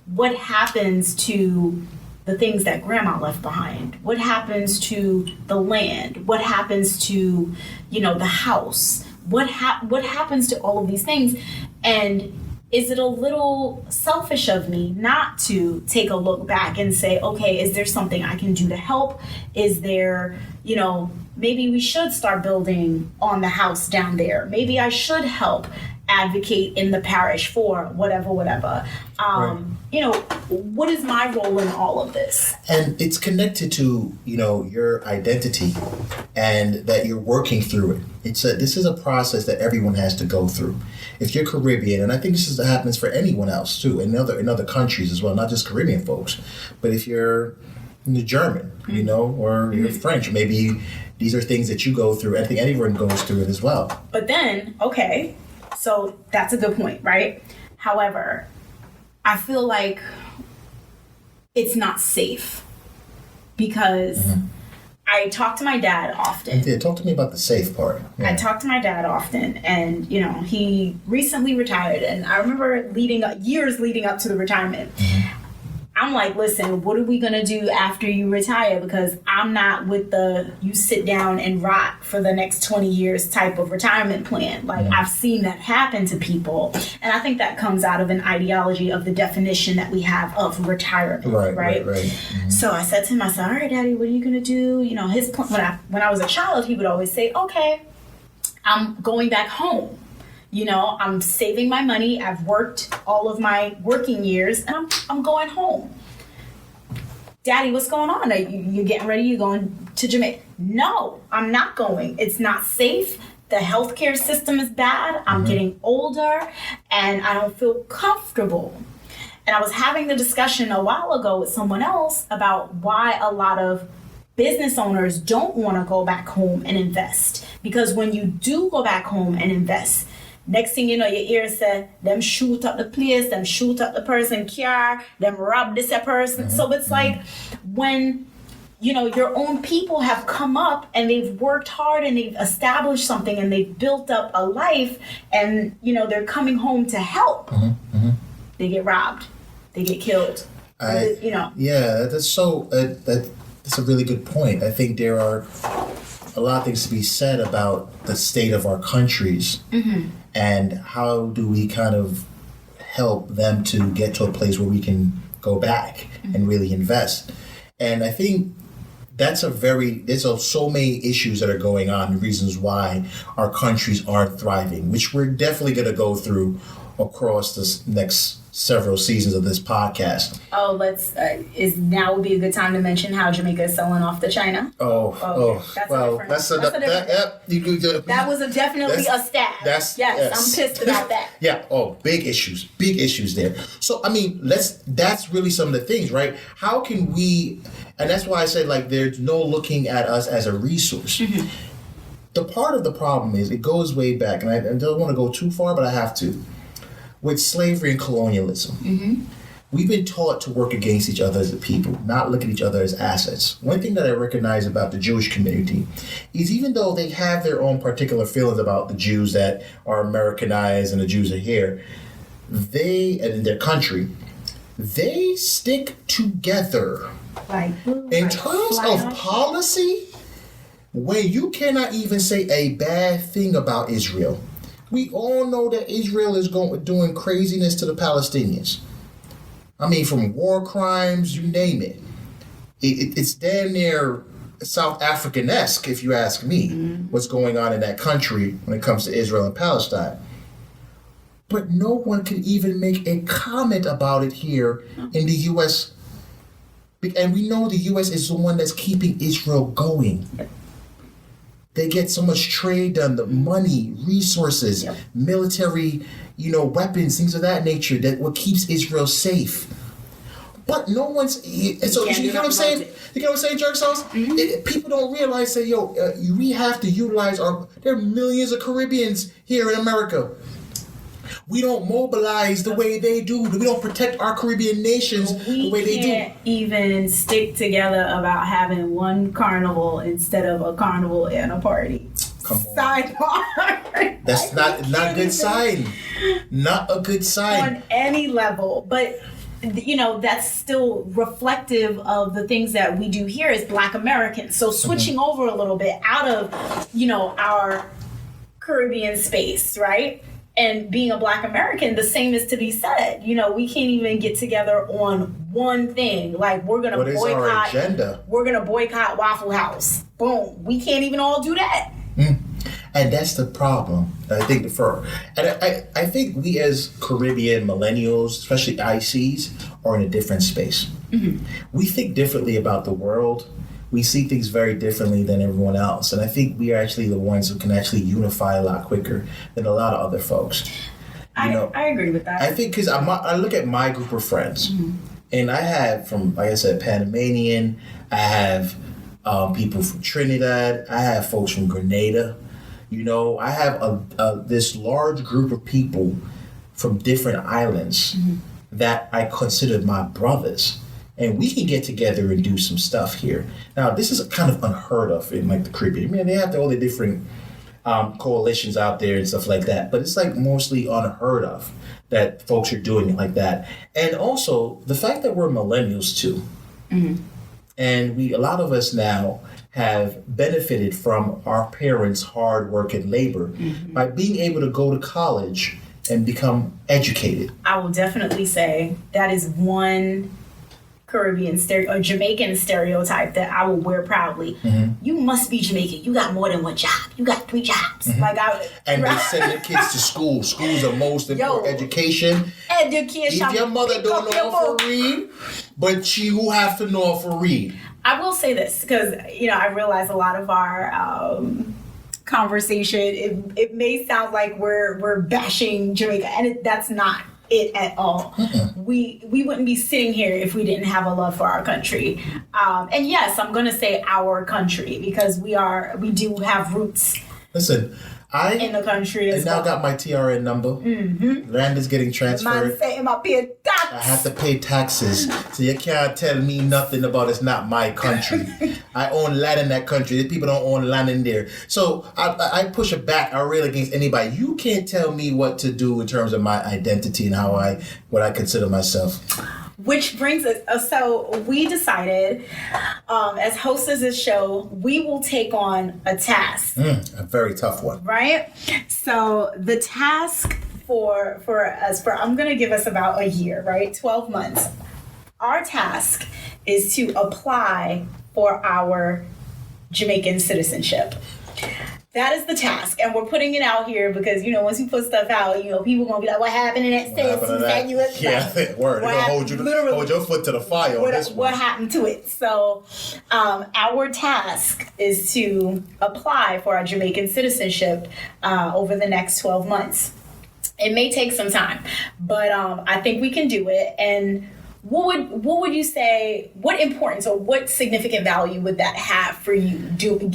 what happens to the things that grandma left behind? What happens to the land? What happens to, the house? What happens to all of these things? And is it a little selfish of me not to take a look back and say, okay, is there something I can do to help? Is there, maybe we should start building on the house down there. Maybe I should help advocate in the parish for whatever. What is my role in all of this? And it's connected to, your identity and that you're working through it. This is a process that everyone has to go through. If you're Caribbean, and I think this happens for anyone else too, in other countries as well, not just Caribbean folks, but if you're the German, you know, or you're French. Maybe these are things that you go through. I think anyone goes through it as well. But then, okay, so that's a good point, right? However, I feel like it's not safe because I talk to my dad often. Yeah, talk to me about the safe part. Yeah. I talk to my dad often, and you know, he recently retired, and I remember years leading up to the retirement. I'm like, listen, what are we gonna do after you retire? Because I'm not with the you sit down and rot for the next 20 years type of retirement plan. Like, I've seen that happen to people, and I think that comes out of an ideology of the definition that we have of retirement, right? So I said to him, I said, all right, Daddy, what are you gonna do? You know, his when I was a child, he would always say, okay, I'm going back home. You know, I'm saving my money. I've worked all of my working years, and I'm going home. Daddy, what's going on? Are you getting ready? You going to Jamaica? No, I'm not going. It's not safe. The healthcare system is bad. I'm getting older, and I don't feel comfortable. And I was having the discussion a while ago with someone else about why a lot of business owners don't want to go back home and invest. Because when you do go back home and invest, next thing you know, your ear said, them shoot up the place, them shoot up the person car, them rob this person. So it's like when, you know, your own people have come up and they've worked hard and they've established something and they've built up a life and, you know, they're coming home to help. They get robbed. They get killed. You know. Yeah, that's so, that's a really good point. I think there are a lot of things to be said about the state of our countries and how do we kind of help them to get to a place where we can go back and really invest. And I think there's so many issues that are going on and reasons why our countries aren't thriving, which we're definitely going to go through across this next several seasons of this podcast. Oh, now would be a good time to mention how Jamaica is selling off to China. That was definitely a stab. Yes, I'm pissed about that. Yeah. Oh, big issues there. So I mean, that's really some of the things, right? How can we? And that's why I said like there's no looking at us as a resource. The part of the problem is it goes way back, and I don't want to go too far, but I have to. With slavery and colonialism, we've been taught to work against each other as a people, not look at each other as assets. One thing that I recognize about the Jewish community is even though they have their own particular feelings about the Jews that are Americanized and the Jews are here, and in their country, they stick together. In terms of policy, when you cannot even say a bad thing about Israel. We all know that Israel is doing craziness to the Palestinians. I mean, from war crimes, you name it. It's damn near South African-esque, if you ask me, what's going on in that country when it comes to Israel and Palestine. But no one can even make a comment about it here in the U.S. And we know the U.S. is the one that's keeping Israel going. They get so much trade done, the money, resources, military, weapons, things of that nature, that what keeps Israel safe. But no one's, so you know what I'm saying? You know what I'm saying, jerk sauce? People don't realize that, we have to utilize there are millions of Caribbeans here in America. We don't mobilize the way they do. We don't protect our Caribbean nations the way they do. We can't even stick together about having one carnival instead of a carnival and a party. Come on. Sidebar. That's not a good sign. Not a good sign. On any level. But, that's still reflective of the things that we do here as Black Americans. So switching over a little bit out of, our Caribbean space, right? And being a Black American, the same is to be said. We can't even get together on one thing. Like, we're going to boycott. What is our agenda? We're going to boycott Waffle House. Boom. We can't even all do that. And that's the problem. I think I think we as Caribbean millennials, especially ICs, are in a different space. We think differently about the world. We see things very differently than everyone else. And I think we are actually the ones who can actually unify a lot quicker than a lot of other folks. I agree with that. I think because I look at my group of friends, And I have from, like I said, Panamanian. I have people from Trinidad. I have folks from Grenada. You know, I have this large group of people from different islands that I consider my brothers. And we can get together and do some stuff here. Now, this is kind of unheard of in like the Caribbean. I mean, they have all the different coalitions out there and stuff like that. But it's like mostly unheard of that folks are doing it like that. And also the fact that we're millennials too. And a lot of us now have benefited from our parents' hard work and labor by being able to go to college and become educated. I will definitely say that is one Caribbean or Jamaican stereotype that I will wear proudly. You must be Jamaican. You got more than one job. You got 3 jobs. And they send their kids to school. School's the most important education. Education. If your mother don't know how to read, but you have to know how to read. I will say this because I realize a lot of our conversation it may sound like we're bashing Jamaica, and that's not it at all. We wouldn't be sitting here if we didn't have a love for our country. And yes, I'm going to say our country because we do have roots. Listen, I in the country as now well. got my TRN number. Land is getting transferred. Man saying I pay tax. I have to pay taxes, so you can't tell me nothing about it's not my country. I own land in that country. The people don't own land in there. So I push it back. I rail against anybody. You can't tell me what to do in terms of my identity and what I consider myself. Which brings us, so we decided, as hosts of this show, we will take on a task. A very tough one. Right? So the task for us, I'm going to give us about a year, right? 12 months. Our task is to apply for our Jamaican citizenship. That is the task, and we're putting it out here because once you put stuff out, people gonna be like, "What happened in that sentence?" Yeah, word. They're gonna hold your foot to the fire on this one. What happened to it? So, our task is to apply for our Jamaican citizenship over the next 12 months. It may take some time, but I think we can do it. And what would you say? What importance or what significant value would that have for you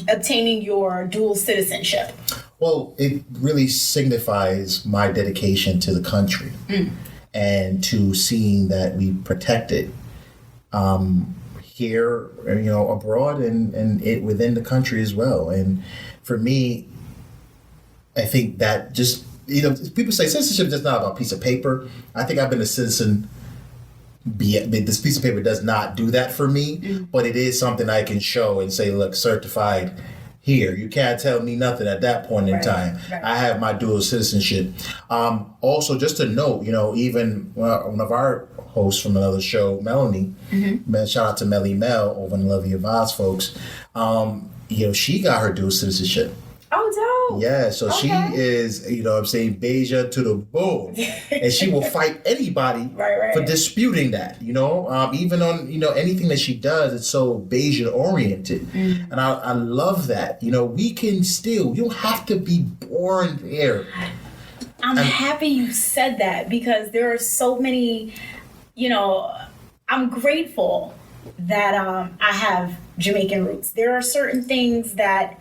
obtaining your dual citizenship? Well, it really signifies my dedication to the country and to seeing that we protect it here, abroad and it within the country as well. And for me, I think that just people say citizenship is just not about a piece of paper. I think I've been a citizen. This piece of paper does not do that for me, but it is something I can show and say, look, certified here. You can't tell me nothing at that point in time. Right. I have my dual citizenship. Also, just to note, even one of our hosts from another show, Melanie, shout out to Melly Mel over in Love Your Vibes, folks. She got her dual citizenship. Oh, dope. Yeah, so she is, Beja to the bone. And she will fight anybody for disputing that, even on, anything that she does, it's so Beja oriented. And I love that. We can still, you don't have to be born there. I'm happy you said that because there are so many, I'm grateful that I have Jamaican roots. There are certain things that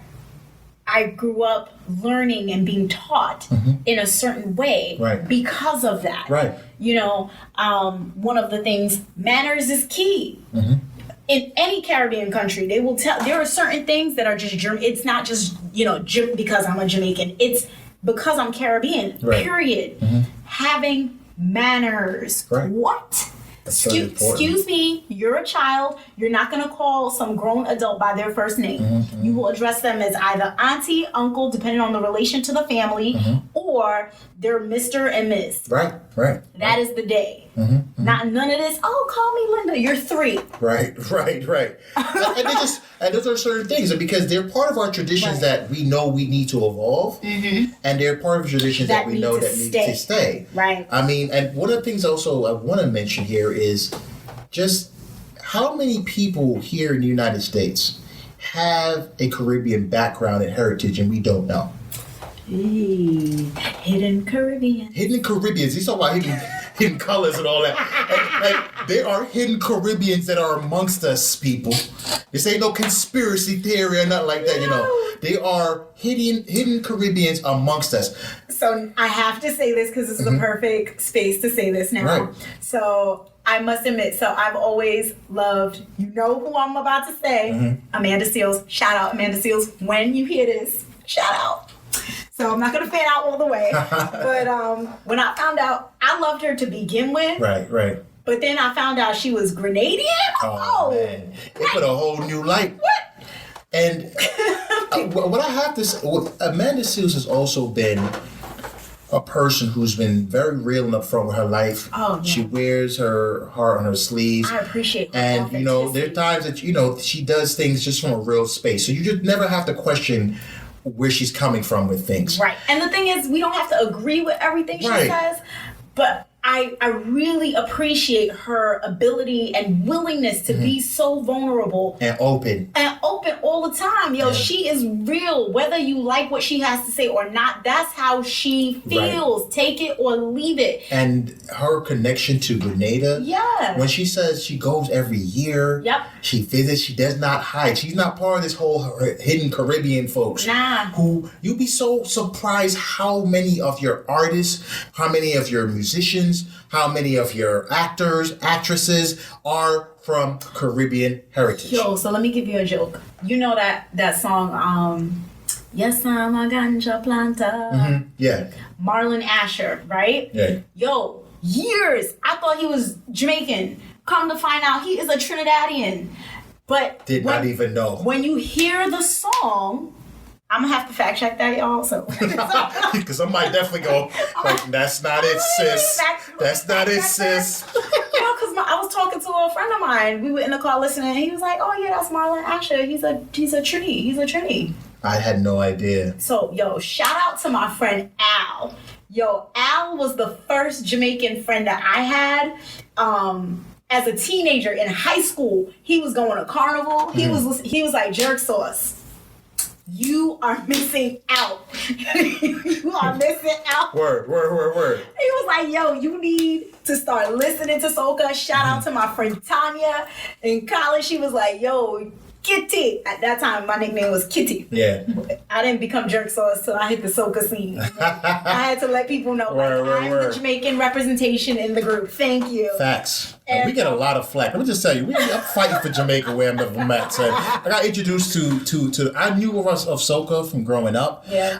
I grew up learning and being taught in a certain way because of that. Right. One of the things, manners is key. In any Caribbean country, they will tell, there are certain things that are just German. It's not just, because I'm a Jamaican. It's because I'm Caribbean, period. Having manners. Right. What? Excuse me, you're a child. You're not going to call some grown adult by their first name. You will address them as either auntie, uncle, depending on the relation to the family, or they're Mr. and Miss. Right. That is the day. Not none of this, call me Linda, you're 3. Right. And those are certain things, and because they're part of our traditions that we know we need to evolve, and they're part of traditions that we know that need to stay. Right. I mean, and one of the things also I want to mention here is just how many people here in the United States have a Caribbean background and heritage and we don't know. Hidden Caribbeans. Hidden Caribbeans. He's talking about hidden colors and all that. Like, there are hidden Caribbeans that are amongst us, people. This ain't no conspiracy theory or nothing like that, you know. They are hidden Caribbeans amongst us. So I have to say this because this is the perfect space to say this now. Right. So I must admit, so I've always loved, you know who I'm about to say, Amanda Seales. Shout out, Amanda Seales. When you hear this, shout out. So I'm not going to fan out all the way. But when I found out, I loved her to begin with. Right. But then I found out she was Grenadian. Oh man. It put a whole new light. What? And what I have to say, Amanda Seales has also been a person who's been very real and upfront with her life. Oh, yeah. She wears her heart on her sleeves. I appreciate that. And, you know, there are times that, you know, she does things just from a real space. So you just never have to question where she's coming from with things. Right. And the thing is, we don't have to agree with everything she says, but I really appreciate her ability and willingness to be so vulnerable. And open. And open all the time. Yo, she is real. Whether you like what she has to say or not, that's how she feels. Right. Take it or leave it. And her connection to Grenada. Yeah. When she says she goes every year. Yep. She visits. She does not hide. She's not part of this whole hidden Caribbean folks. Nah. Who, you'd be so surprised how many of your artists, how many of your musicians, how many of your actors, actresses are from Caribbean heritage. Yo, so let me give you a joke. You know that song, Yes, I'm a ganja planter. Yeah. Marlon Asher, right? Yeah. Yo, years. I thought he was Jamaican. Come to find out, he is a Trinidadian. But Did not even know. When you hear the song, I'm gonna have to fact check that, y'all. So, because I might definitely go, like, that's not it, sis. That's not it, sis. You know, because I was talking to a friend of mine. We were in the car listening, and he was like, "Oh yeah, that's Marlon Asher. He's a Trini. He's a Trini." I had no idea. So, yo, shout out to my friend Al. Yo, Al was the first Jamaican friend that I had. As a teenager in high school, he was going to Carnival. He was like jerk sauce. You are missing out. You are missing out. Word. He was like, yo, you need to start listening to soca. Shout out to my friend Tanya. In college, she was like, yo, Kitty. At that time, my nickname was Kitty. Yeah. I didn't become jerk sauce till I hit the soca scene. I had to let people know, I'm the Jamaican representation in the group. Thank you. Facts. We get a lot of flack. Let me just tell you, I'm fighting for Jamaica where I've never met. So I got introduced to I knew of soca from growing up. Yeah.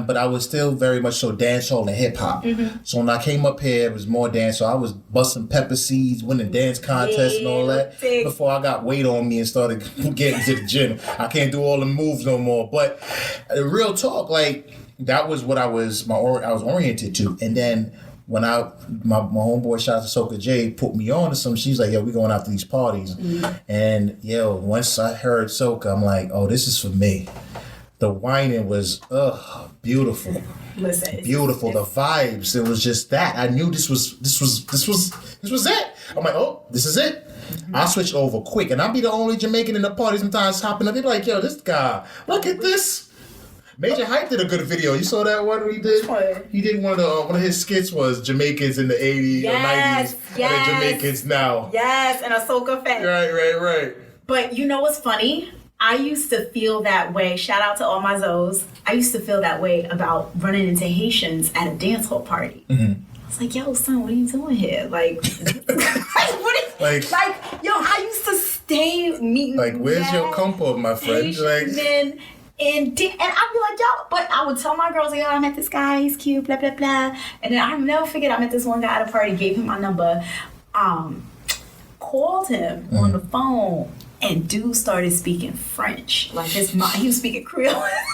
But I was still very much so dancehall and hip hop. So when I came up here, it was more dancehall. I was busting pepper seeds, winning dance contests and all that before I got weight on me and started getting to the gym. I can't do all the moves no more. But real talk, like that was what I was oriented to. And then when my homeboy, shout out to Soca J, put me on to some, she's like, yo, we going out to these parties. And yo, once I heard soca, I'm like, oh, this is for me. The whining was beautiful. Listen, beautiful. The vibes. It was just that. I knew this was it. I'm like, oh, this is it. I switched over quick, and I'll be the only Jamaican in the party sometimes hopping up. They be like, yo, this guy, look at this. Major Hype did a good video. You saw that one he did? He did one of his skits was Jamaicans in the 80s or 90s. And then Jamaicans now. Yes, and a soca fan. Right. But you know what's funny? I used to feel that way. Shout out to all my Zoes. I used to feel that way about running into Haitians at a dance hall party. I was like, yo, son, what are you doing here? Like, yo, I used to stay meeting. Like, where's your compo, my friend? Haitian men. And I'd be like, yo, but I would tell my girls, like, yo, I met this guy, he's cute, blah, blah, blah. And then I'll never forget, I met this one guy at a party, gave him my number, called him on the phone, and dude started speaking French. Like, he was speaking Creole. I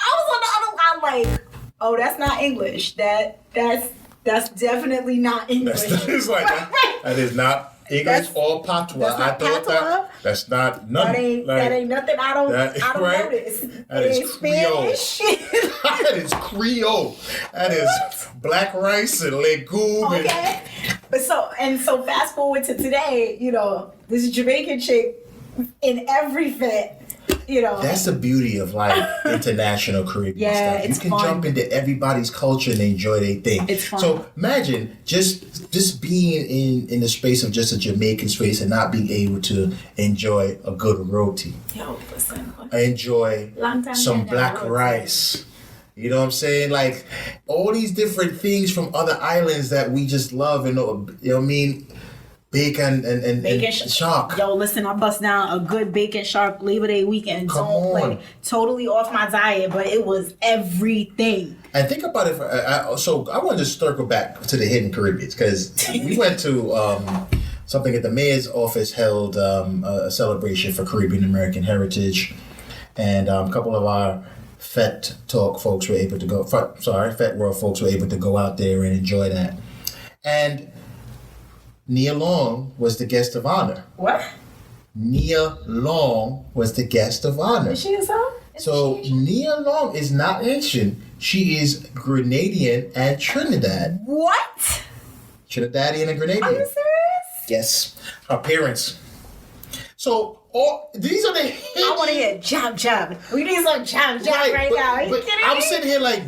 was on the other line like, oh, that's not English. That's definitely not English. That is not English or patois. I thought that. That's not nothing. That ain't nothing I don't notice. That is Creole. That is Creole. That is black rice and legume. Okay. So fast forward to today, you know, this Jamaican chick in every fit. That's the beauty of like international Caribbean stuff. You it's can fun. jump into everybody's culture and enjoy their thing. It's fun. So imagine just being in the space of just a Jamaican space and not being able to enjoy a good roti. Yo, listen. Enjoy Long time some ago, black roti. rice. You know what I'm saying? Like all these different things from other islands that we just love and you know what I mean? Bacon and shark. Yo, listen, I bust down a good bacon shark Labor Day weekend. Come on. Like totally off my diet, but it was everything. And think about it. So I want to just circle back to the Hidden Caribbean because we went to something at the mayor's office held a celebration for Caribbean American heritage, and a couple of our FeteWorld folks were able to go. FeteWorld folks were able to go out there and enjoy that, and Nia Long was the guest of honor. What? Nia Long was the guest of honor. Is she a song? So Nia Long is not Haitian. She is Grenadian and Trinidad. What? Trinidadian and Grenadian. Are you serious? Yes. Her parents. So these are the hidden... I want to hear jab. We need some jab right now. Are you but kidding I'm me? sitting here like,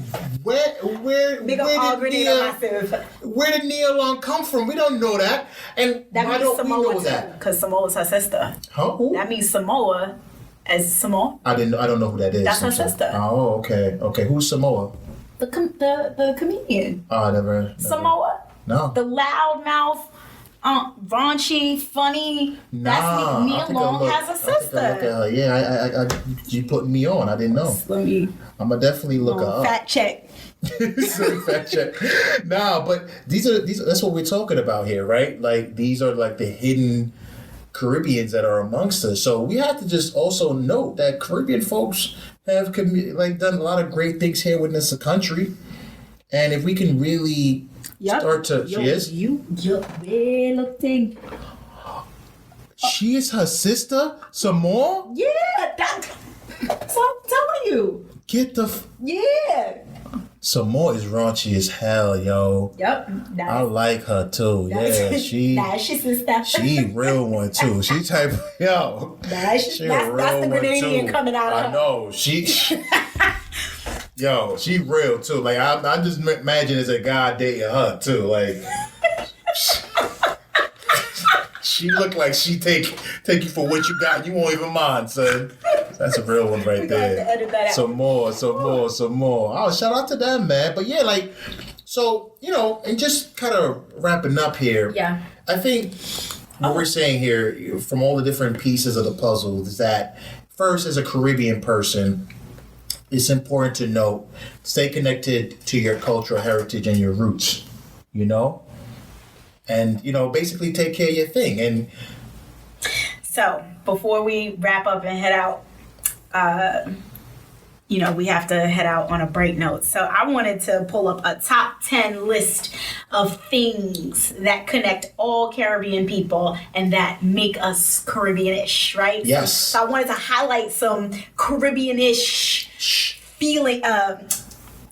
where Big up all Grenada massive. where did Nia Long come from? We don't know that. And That why means don't we Samoa know too, that? because Samoa's her sister. Huh? Who? That means Samoa as Samoa. I don't know who that is. That's her I'm sorry. sister. Oh, okay. Who's Samoa? The comedian. Oh, never. Samoa. No. The loudmouth, raunchy, funny. Nah, That's Nia Long has a I think I look at sister. her. Yeah, you put me on. I didn't know. Let me I'm gonna definitely look her up. fact check. So fact check. Nah, but these are that's what we're talking about here, right? Like these are like the hidden Caribbeans that are amongst us. So we have to just also note that Caribbean folks have done a lot of great things here within this country, and if we can really start to, she is thing. She is her sister, Samoa. Yeah, that's what I'm telling you. Get the Yeah. Samoa is raunchy as hell, yo. Yep. I like her too. Yeah, she. That's she sister. She real one too. She type yo. That's She a the real one Grenadian too. coming out of her. I know she. Yo, she real too. Like I just imagine as a guy dating her too. Like she look like she take you for what you got. You won't even mind, son. That's a real one right We're gonna have to edit that there. out. Some more. Oh, shout out to them, man. But yeah, like, so, you know, and just kind of wrapping up here. Yeah. I think what we're saying here, from all the different pieces of the puzzle, is that first, as a Caribbean person, it's important to note, stay connected to your cultural heritage and your roots, you know? And, you know, basically take care of your thing. And So before we wrap up and head out, you know, we have to head out on a break note. So I wanted to pull up a top 10 list of things that connect all Caribbean people and that make us Caribbean-ish, right? Yes. So I wanted to highlight some Caribbean-ish feeling,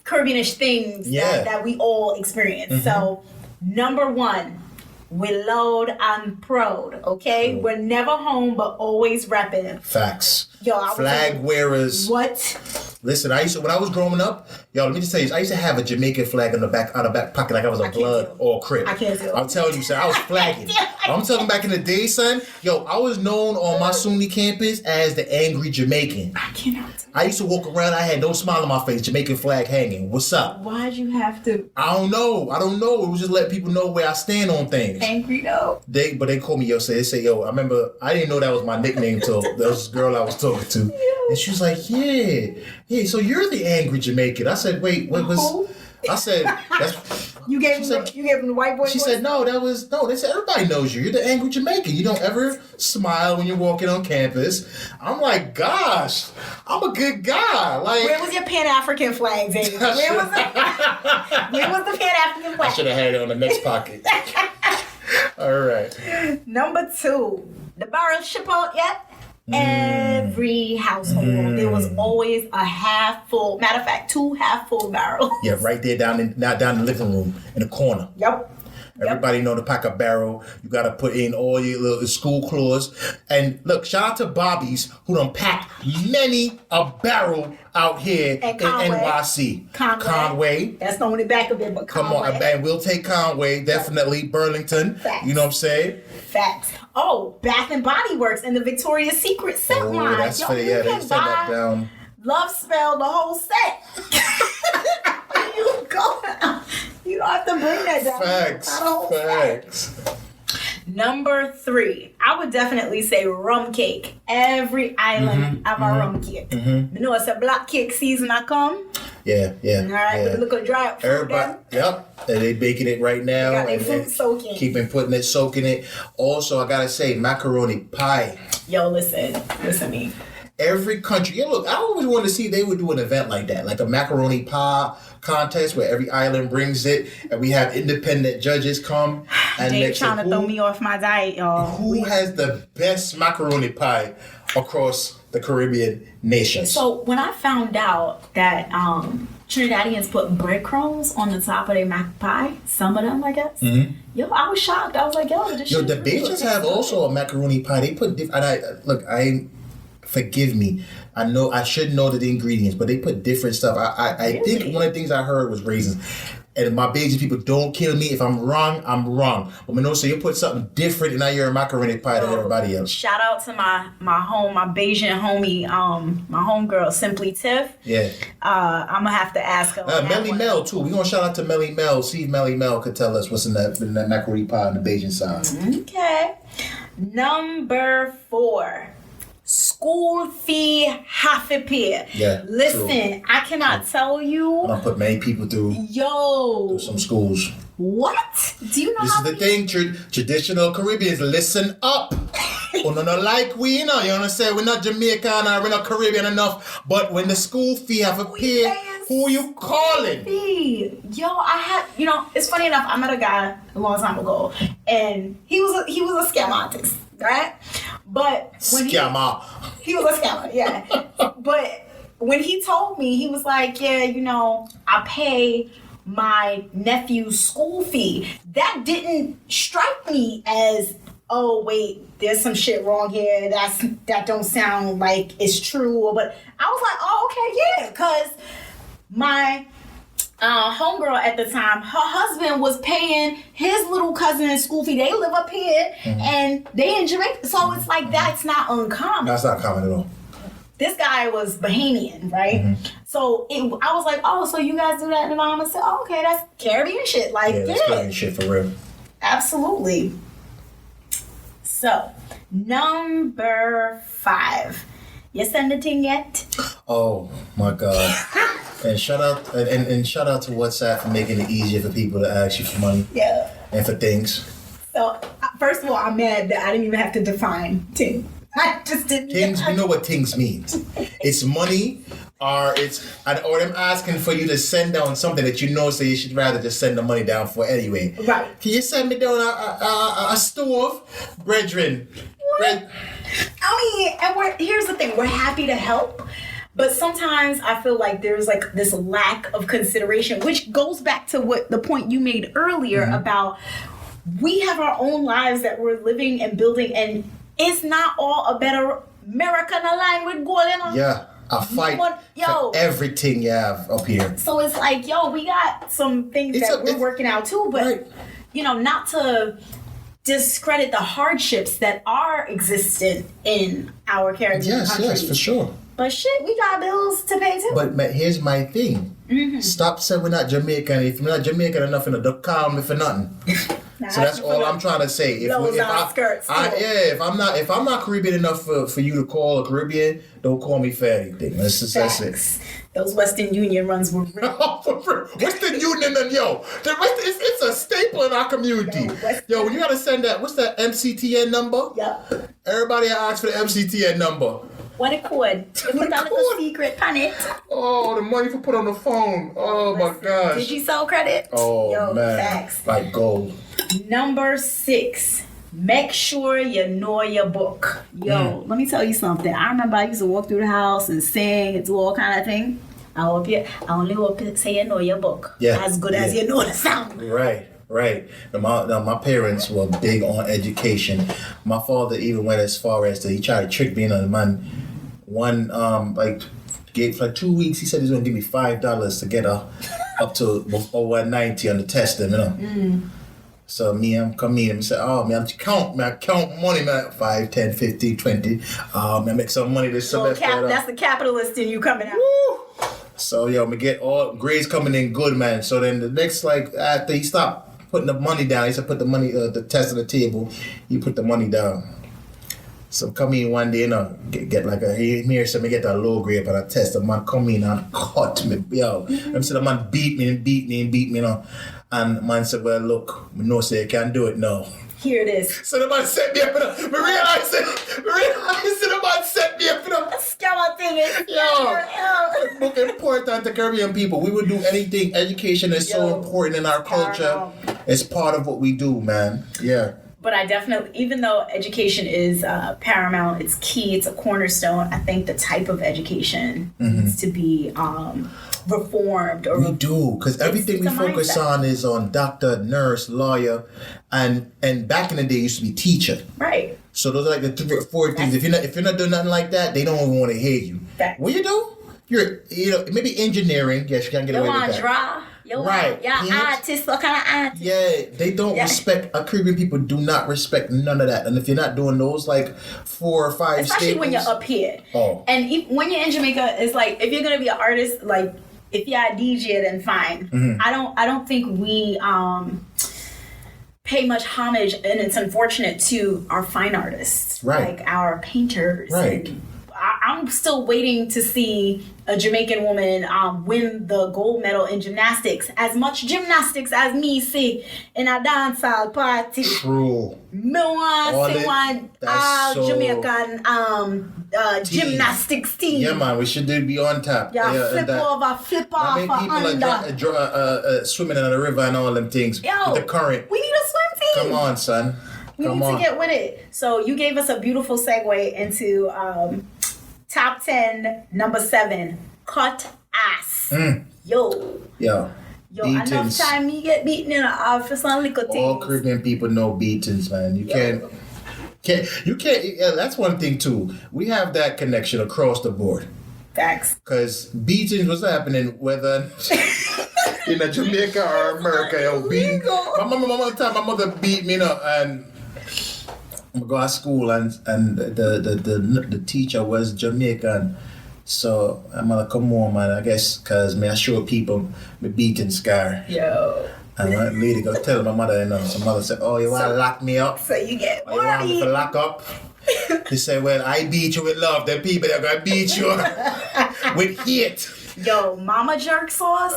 Caribbean-ish things that we all experience. Mm-hmm. So number one, we load and proud, okay? True. We're never home, but always repping. facts. Yo, I was Flag like, wearers. What? Listen, when I was growing up, yo, let me just tell you, I used to have a Jamaican flag on the back pocket like I was a blood or crip. I can't do it. I'm telling you, son, I was flagging. I'm telling you, back in the day, son, yo, I was known on my SUNY campus as the angry Jamaican. I cannot. I used to walk around, I had no smile on my face, Jamaican flag hanging. What's up? Why'd you have to I don't know. It was just let people know where I stand on things. angry though? But they call me yo. They say yo. I remember I didn't know that was my nickname till there was this girl I was talking to, and she was like, yeah. So you're the angry Jamaican. I said, wait, what was? Who? I said that's. You gave She him said- you gave him the white boy She voice? said no. They said everybody knows you. You're the angry Jamaican. You don't ever smile when you're walking on campus. I'm like, gosh, I'm a good guy. Like, Where was your Pan-African flag, Dave? Where was the Pan-African I flag? should have had it on the next pocket. All right. Number two, the barrel ship out yet? Every household, there was always a half full, matter of fact, 2 half full barrels. Yeah, right there down in the living room in the corner. Yep. Everybody know to pack a barrel. You got to put in all your little school clothes. And look, shout out to Bobby's who done packed many a barrel out here in NYC. Conway. That's not on the back of it, but Conway. Come on, and we'll take Conway, definitely. Burlington. Facts. You know what I'm saying? Facts. Oh, Bath and Body Works and the Victoria's Secret scent line. That's for they send that down. Love Spell, the whole set. You go. You don't have to bring that down. Facts. Number 3, I would definitely say rum cake. Every island have a rum cake. You know, it's a black cake season I come. Yeah. All right, with a little dry up fruit. Everybody, yep. And they baking it right now. They got their fruit soaking. Putting it, soaking it. Also, I gotta say, macaroni pie. Yo, listen to me. Every country, look, I always wanted to see they would do an event like that, like a macaroni pie contest where every island brings it, and we have independent judges come. And they trying to throw me off my diet, y'all. Who has the best macaroni pie across the Caribbean nations? So when I found out that Trinidadians put breadcrumbs on the top of their mac pie, some of them, I guess. Yo, I was shocked. I was like, yo, this shit. The Bajans have also a macaroni pie. They put forgive me. I know I should know the ingredients, but they put different stuff. I think one of the things I heard was raisins. And my Bajan people, don't kill me. If I'm wrong, I'm wrong. But Mano, so you put something different in your macaroni pie than everybody else. Shout out to my Bajan homie, my homegirl, Simply Tiff. Yeah. I'm gonna have to ask her. Melly Mel too. We're gonna shout out to Melly Mel. See if Melly Mel could tell us what's in that macaroni pie on the Bajan side. Okay. Number 4. School fee half a pay. Yeah. Listen, I cannot tell you. I'm gonna put many people through some schools. What? Do you know this is the thing, traditional Caribbeans, listen up. No, like we, you understand? We're not Jamaican or we're not Caribbean enough, but when the school fee have a pay, who you calling? Yo, it's funny enough, I met a guy a long time ago, and he was a scam artist, right? But when he was a scammer, yeah. But when he told me, he was like, yeah, I pay my nephew's school fee. That didn't strike me as, oh wait, there's some shit wrong here. That don't sound like it's true. But I was like, oh, okay, yeah, because my homegirl at the time, her husband was paying his little cousin's school fee. They live up here and they in Jamaica. So it's like, that's not uncommon. That's not common at all. This guy was Bahamian, right? So I was like, oh, so you guys do that? And mom said, oh, okay, that's Caribbean shit. Like, that's Caribbean shit for real. Absolutely. So, number 5. You send the thing yet? Oh my God. And shout out to WhatsApp for making it easier for people to ask you for money. Yeah. And for things. So first of all, I'm mad that I didn't even have to define ting. I just didn't. Things, you know what things means. It's money or them asking for you to send down something that so you should rather just send the money down for anyway. Right. Can you send me down a stove? Brethren. What? Here's the thing. We're happy to help. But sometimes I feel like there's like this lack of consideration, which goes back to the point you made earlier about we have our own lives that we're living and building, and it's not all a better American aligned with goal, Yeah, I fight for everything you have up here. So it's like, we got some things we're working out too, but not to discredit the hardships that are existent in our Caribbean countries. Yes, for sure. But shit, we got bills to pay too. But here's my thing. Stop saying we're not Jamaican. If you're not Jamaican enough, don't call me for nothing. So that's all I'm trying to say. If I'm not Caribbean enough for you to call a Caribbean, don't call me for anything. That's it. Those Western Union runs were real. Western Union and it's a staple in our community. Yo, when you gotta send that, what's that MCTN number? Yep. Everybody asks for the MCTN number. What a code. Put down the secret on it. Oh, the money for put on the phone. Oh my gosh. Did you sell credit? Oh man. Facts. Like gold. Number 6. Make sure you know your book. Let me tell you something. I remember I used to walk through the house and sing and do all kind of thing. I only hope you say you know your book. Yeah. As good as you know the sound. Right. Right. My parents were big on education. My father even went as far as he tried to trick me. The man, gave for 2 weeks. He said he's gonna give me $5 to get up to 190 on the test. So I'm coming in and say, oh man, I count money, man. 5, 10, 15, 20. I make some money this semester. That's the capitalist in you coming out. Woo! So me get all grades coming in good, man. So then the next after he stopped putting the money down, he said put the money the test on the table. He put the money down. So come in one day, get like here, so me get a low grade on a test. The man come in and cut me, yo. I'm saying the man beat me, And the man said, well, look, we know say you can't do it now. Here it is. So the man set me up, we realized the man set me up. Skeleton is Book important to Caribbean people. We would do anything. Education is so important in our culture. It's part of what we do, man. Yeah. But I definitely, even though education is paramount, it's key, it's a cornerstone, I think the type of education needs to be reformed. We do, because everything we focus on is on doctor, nurse, lawyer, and back in the day it used to be teacher. Right. So those are like the 3 or 4 things. If you're not doing nothing like that, they don't even want to hear you. What you do? You're maybe engineering. Yes, you can't get away with that. Right. Artist, what kind of artist? Yeah, they don't respect. Caribbean people do not respect none of that. And if you're not doing those 4 or 5 especially staples, when you're up here. Oh. And when you're in Jamaica, it's like if you're gonna be an artist, if you're a DJ, then fine. Mm-hmm. I don't think we pay much homage, and it's unfortunate, to our fine artists, right? Like our painters, right? And I'm still waiting to see a Jamaican woman win the gold medal in gymnastics. As much gymnastics as me see in a dancehall party. True. Me want to see one Jamaican gymnastics team. Yeah, man, we should be on top. Yeah, flip off, under. People swimming in the river and all them things with the current. We need a swim team. Come on, son. We need to get with it. So you gave us a beautiful segue into top 10, number 7, cut ass. Yo, beatings. Enough time you get beaten in an office on little things. All Caribbean people know beatings, man. You can't. That's one thing too. We have that connection across the board. Facts. Because beatings was happening whether in Jamaica or America. Beating. My mother beat me up, and I go to school, and the teacher was Jamaican. So I'm gonna come home, and I guess because I show people my beating scar. Yo. And my lady go tell my mother, so mother said, oh, you want to lock me up? So you get you want me to lock up? He said, well, I beat you with love. The people that are going to beat you with hate. Yo, Mama Jerk Sauce,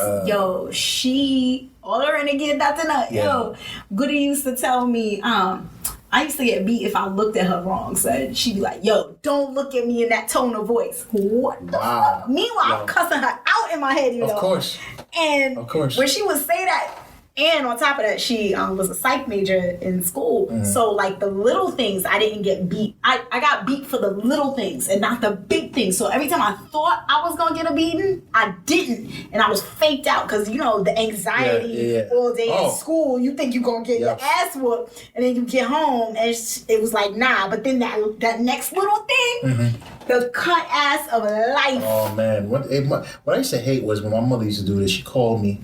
she, all her renegade that tonight. Yo, Goody used to tell me, I used to get beat if I looked at her wrong. So she'd be like, yo, don't look at me in that tone of voice. What the fuck? Meanwhile, I'm cussing her out in my head, you know. Of course. And when she would say that, and on top of that, she was a psych major in school. Mm-hmm. So, the little things, I didn't get beat. I got beat for the little things and not the big things. So, every time I thought I was going to get a beating, I didn't. And I was faked out because, the anxiety all day in school. You think you're going to get your ass whooped. And then you get home and it was like, nah. But then that next little thing, the cut ass of life. Oh, man. What I used to hate was when my mother used to do this. She called me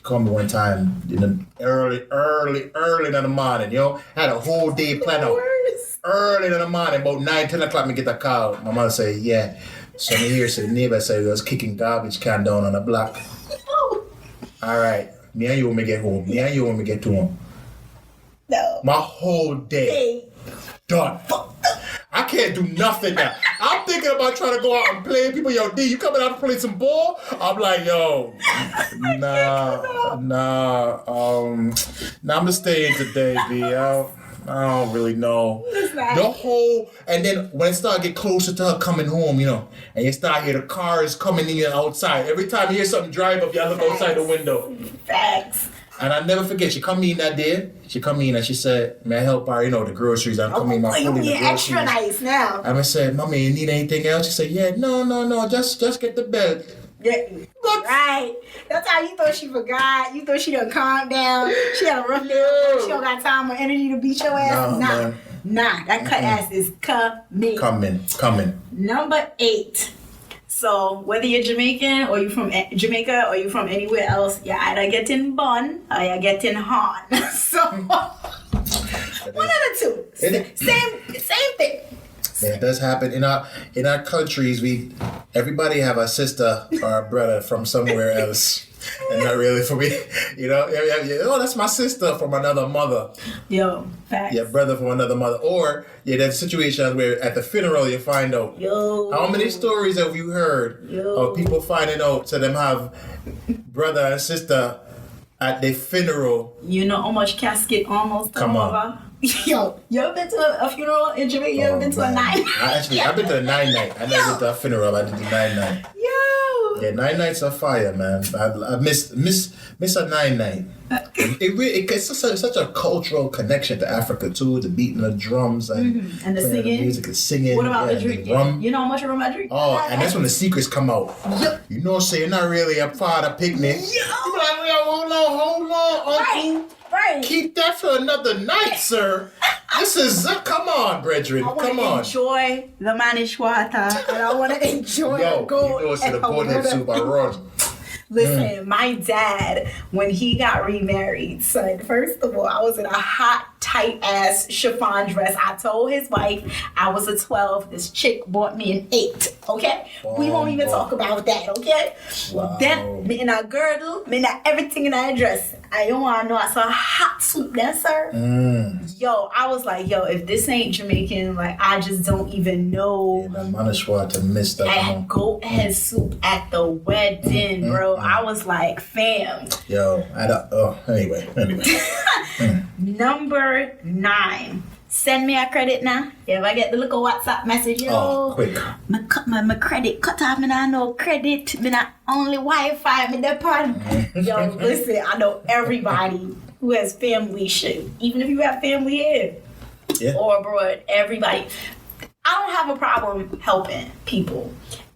one time in the early in the morning, had a whole day planned out. Early in the morning, about 9, 10 o'clock, me get a call. My mother say, yeah. So me hear the neighbor say we was kicking garbage can down on the block. All right, me and you when we get home. Me and you when we get to home. No. My whole day done. I can't do nothing now. I'm thinking about trying to go out and play. People, yo, D, you coming out to play some ball? I'm like, yo, nah. I'm gonna stay in today, B. I don't really know. And then when it started to get closer to her coming home, and you start hear the cars coming in outside. Every time you hear something drive up, you look outside the window. Facts. And I never forget, she come in that day. She come in and she said, may I help her, the groceries. I'm coming in my food in the groceries. Extra nice now. And I said, Mommy, you need anything else? She said, yeah, no, just get the belt. Yeah, right. That's how you thought she forgot. You thought she done calmed down. She had a rough day. She don't got time or energy to beat your ass. Nah. That cut ass is coming. Coming. Number 8. So whether you're Jamaican or you from Jamaica or you from anywhere else, you either getting bun or you getting horn. So one of the two. Same thing. Yeah, it does happen in our countries. Everybody have a sister or a brother from somewhere else. And not really for me, oh, that's my sister from another mother. Yo, facts. Yeah, brother from another mother. Or, there's situations where at the funeral you find out. How many stories have you heard of people finding out to them have brother and sister at their funeral? You know how much casket almost come over? On. Yo, you ever been to a funeral in Jamaica? You ever been to a 9? I've been to a 9-night. I never been to a funeral. I did the 9-night. Yeah, 9 nights are fire, man. I miss a 9-night. It's such a cultural connection to Africa too. The beating of drums and the singing, the music, and singing. What about the drinking? Rum. You know how much rum I drink? Oh, and that's when the secrets come out. Yep. So you're not really a part of picnic. Yo. You're like, hold on, uncle. Right. Keep that for another night, sir. This is come on, brethren. Come on. I want to enjoy the manish water, and I want to enjoy the gold. You to the gold soup I run. Listen, my dad, when he got remarried, said, first of all, I was in a hot, tight-ass chiffon dress. I told his wife I was a 12. This chick bought me an 8, okay? We won't even talk about that, okay? Wow. Then, me in a girdle, me in everything in that dress. I don't want to know. I saw a hot soup there, sir. Yo, I was like, if this ain't Jamaican, like, I just don't even know. Yeah, the manishwa to miss that. And goat head soup at the wedding, bro. I was like, fam. Yo, anyway. Number 9. Send me a credit now. If I get the little WhatsApp message, quick. My credit cut off, me not no credit, me not only Wi-Fi, me depend. Yo, listen, I know everybody who has family shit. Even if you have family here or abroad, everybody. I don't have a problem helping people.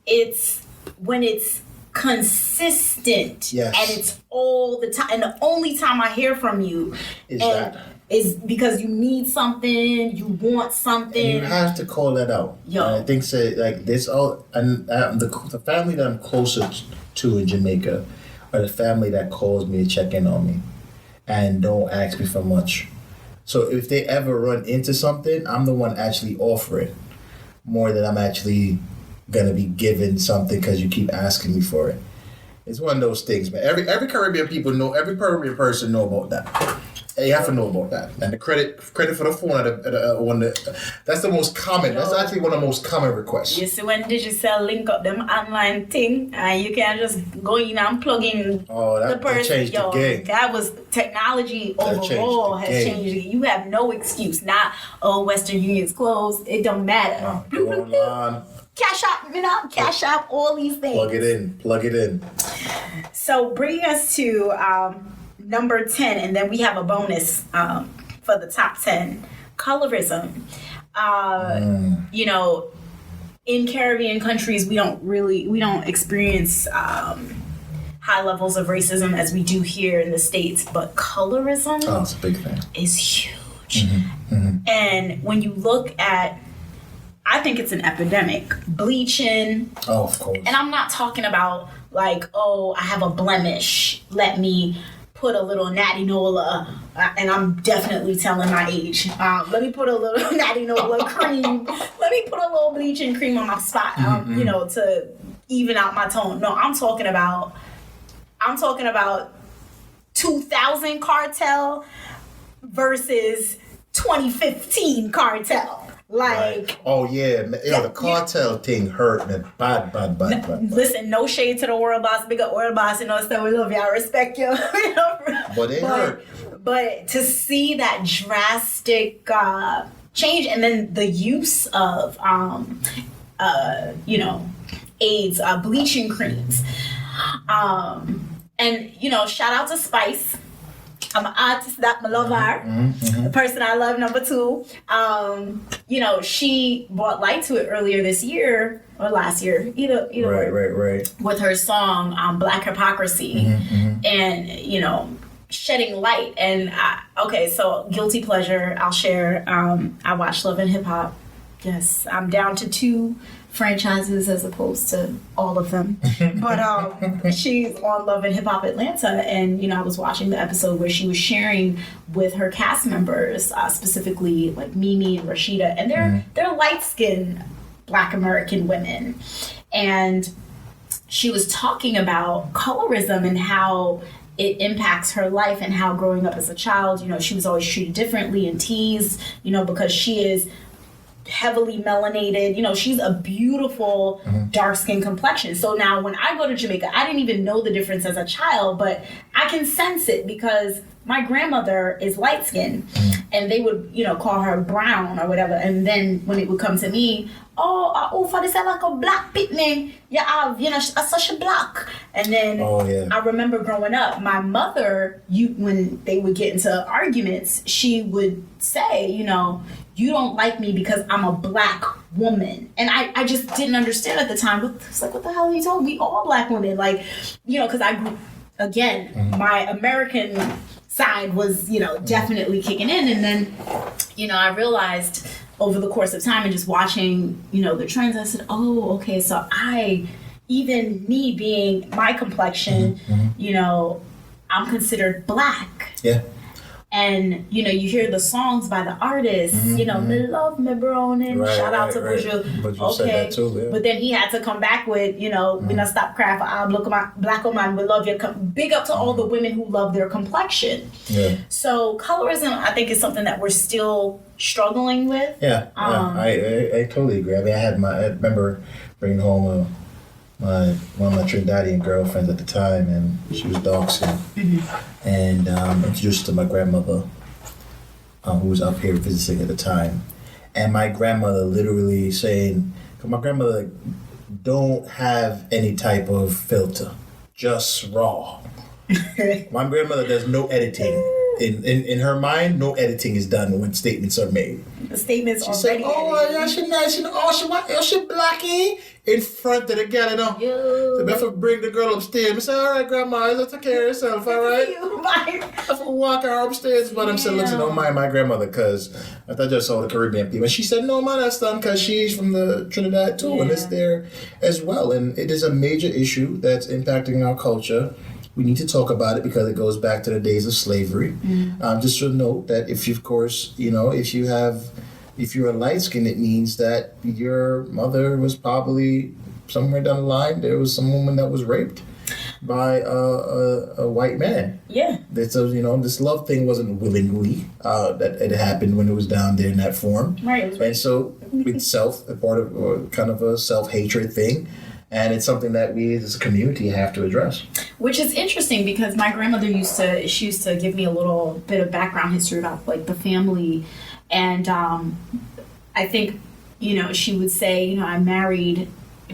It's when it's consistent and it's all the time, and the only time I hear from you is because you need something, you want something. And you have to call that out. Yo, and I think like this all, and the family that I'm closer to in Jamaica are the family that calls me to check in on me and don't ask me for much. So if they ever run into something, I'm the one actually offering more than I'm actually gonna be given something because you keep asking me for it. It's one of those things, man. Every Caribbean person know about that. You have to know about that. And the credit for the phone that's the most common. That's actually one of the most common requests. You see when Digicel link up them online thing, and you can just go in and plug in the person. That changed the game. That was technology overall has changed it. You have no excuse. Not Western Union's closed. It don't matter. Go on. Cash out all these things. Plug it in. So bringing us to number 10, and then we have a bonus for the top 10. Colorism. In Caribbean countries, we don't experience high levels of racism as we do here in the States, but colorism it's a big thing. Is huge. And when you look at, I think it's an epidemic. Bleaching. Oh, of course. And I'm not talking about like, I have a blemish. Let me put a little Natty Nola, and I'm definitely telling my age. Let me put a little Natty Nola cream. Let me put a little bleaching cream on my spot, to even out my tone. No, I'm talking about 2000 cartel versus 2015 cartel. Like, oh yeah, the cartel thing hurt me bad. Listen, no shade to the world boss, big up world boss, so we love you, I respect you. But it hurt. But to see that drastic change, and then the use of AIDS bleaching creams, and shout out to Spice. I'm an artist that I love her. the person I love, number 2. She brought light to it earlier this year or last year, either right. with her song Black Hypocrisy, and shedding light. And so guilty pleasure, I'll share. I watch Love and Hip Hop. Yes, I'm down to 2 franchises as opposed to all of them. But she's on Love and Hip Hop Atlanta, and I was watching the episode where she was sharing with her cast members, specifically like Mimi and Rashida, and they're light-skinned Black American women. And she was talking about colorism and how it impacts her life, and how growing up as a child, she was always treated differently and teased, because she is heavily melanated. She's a beautiful dark skin complexion. So now when I go to Jamaica, I didn't even know the difference as a child, but I can sense it because my grandmother is light skinned, and they would, call her brown or whatever. And then when it would come to me, for this like a black pitney, you have, such a black. And then I remember growing up, my mother, when they would get into arguments, she would say, you don't like me because I'm a Black woman. And I just didn't understand at the time. It's like, what the hell are you talking? We all Black women. Like, because I grew, again, my American side was, definitely kicking in. And then, I realized over the course of time and just watching, the trends, I said, oh, okay, so even me being my complexion, I'm considered Black. Yeah. And, you hear the songs by the artists, me love me brown, and shout out to Buju. But you said that too, yeah. But then he had to come back with, we not stop crying for our Black woman, we love your, big up to all the women who love their complexion. Yeah. So colorism, I think, is something that we're still struggling with. Yeah, I totally agree. I mean, I remember bringing home one of my Trinidadian girlfriends at the time, and she was dark skinned, and introduced to my grandmother, who was up here visiting at the time, and my grandmother literally saying, "Cause my grandmother don't have any type of filter, just raw." My grandmother does no editing. In her mind, no editing is done when statements are made. The statements she already. Said, "Oh, yeah, she nice. She blackie in front of the girl, So I have to bring the girl upstairs. I say, all right, grandma, you take care of yourself, all right? I have to walk her upstairs, but I'm saying, listen, don't mind my grandmother, because I thought I just saw the Caribbean people. And she said, no, man, that's done, because she's from the Trinidad too, and it's there as well. And it is a major issue that's impacting our culture. We need to talk about it because it goes back to the days of slavery. Just to note that if you're a light skin, it means that your mother was probably somewhere down the line. There was some woman that was raped by a white man. Yeah. This love thing wasn't willingly that it happened when it was down there in that form. Right. And so it's a part of kind of a self-hatred thing. And it's something that we as a community have to address. Which is interesting because my grandmother used to give me a little bit of background history about like the family. And I think, she would say, I married,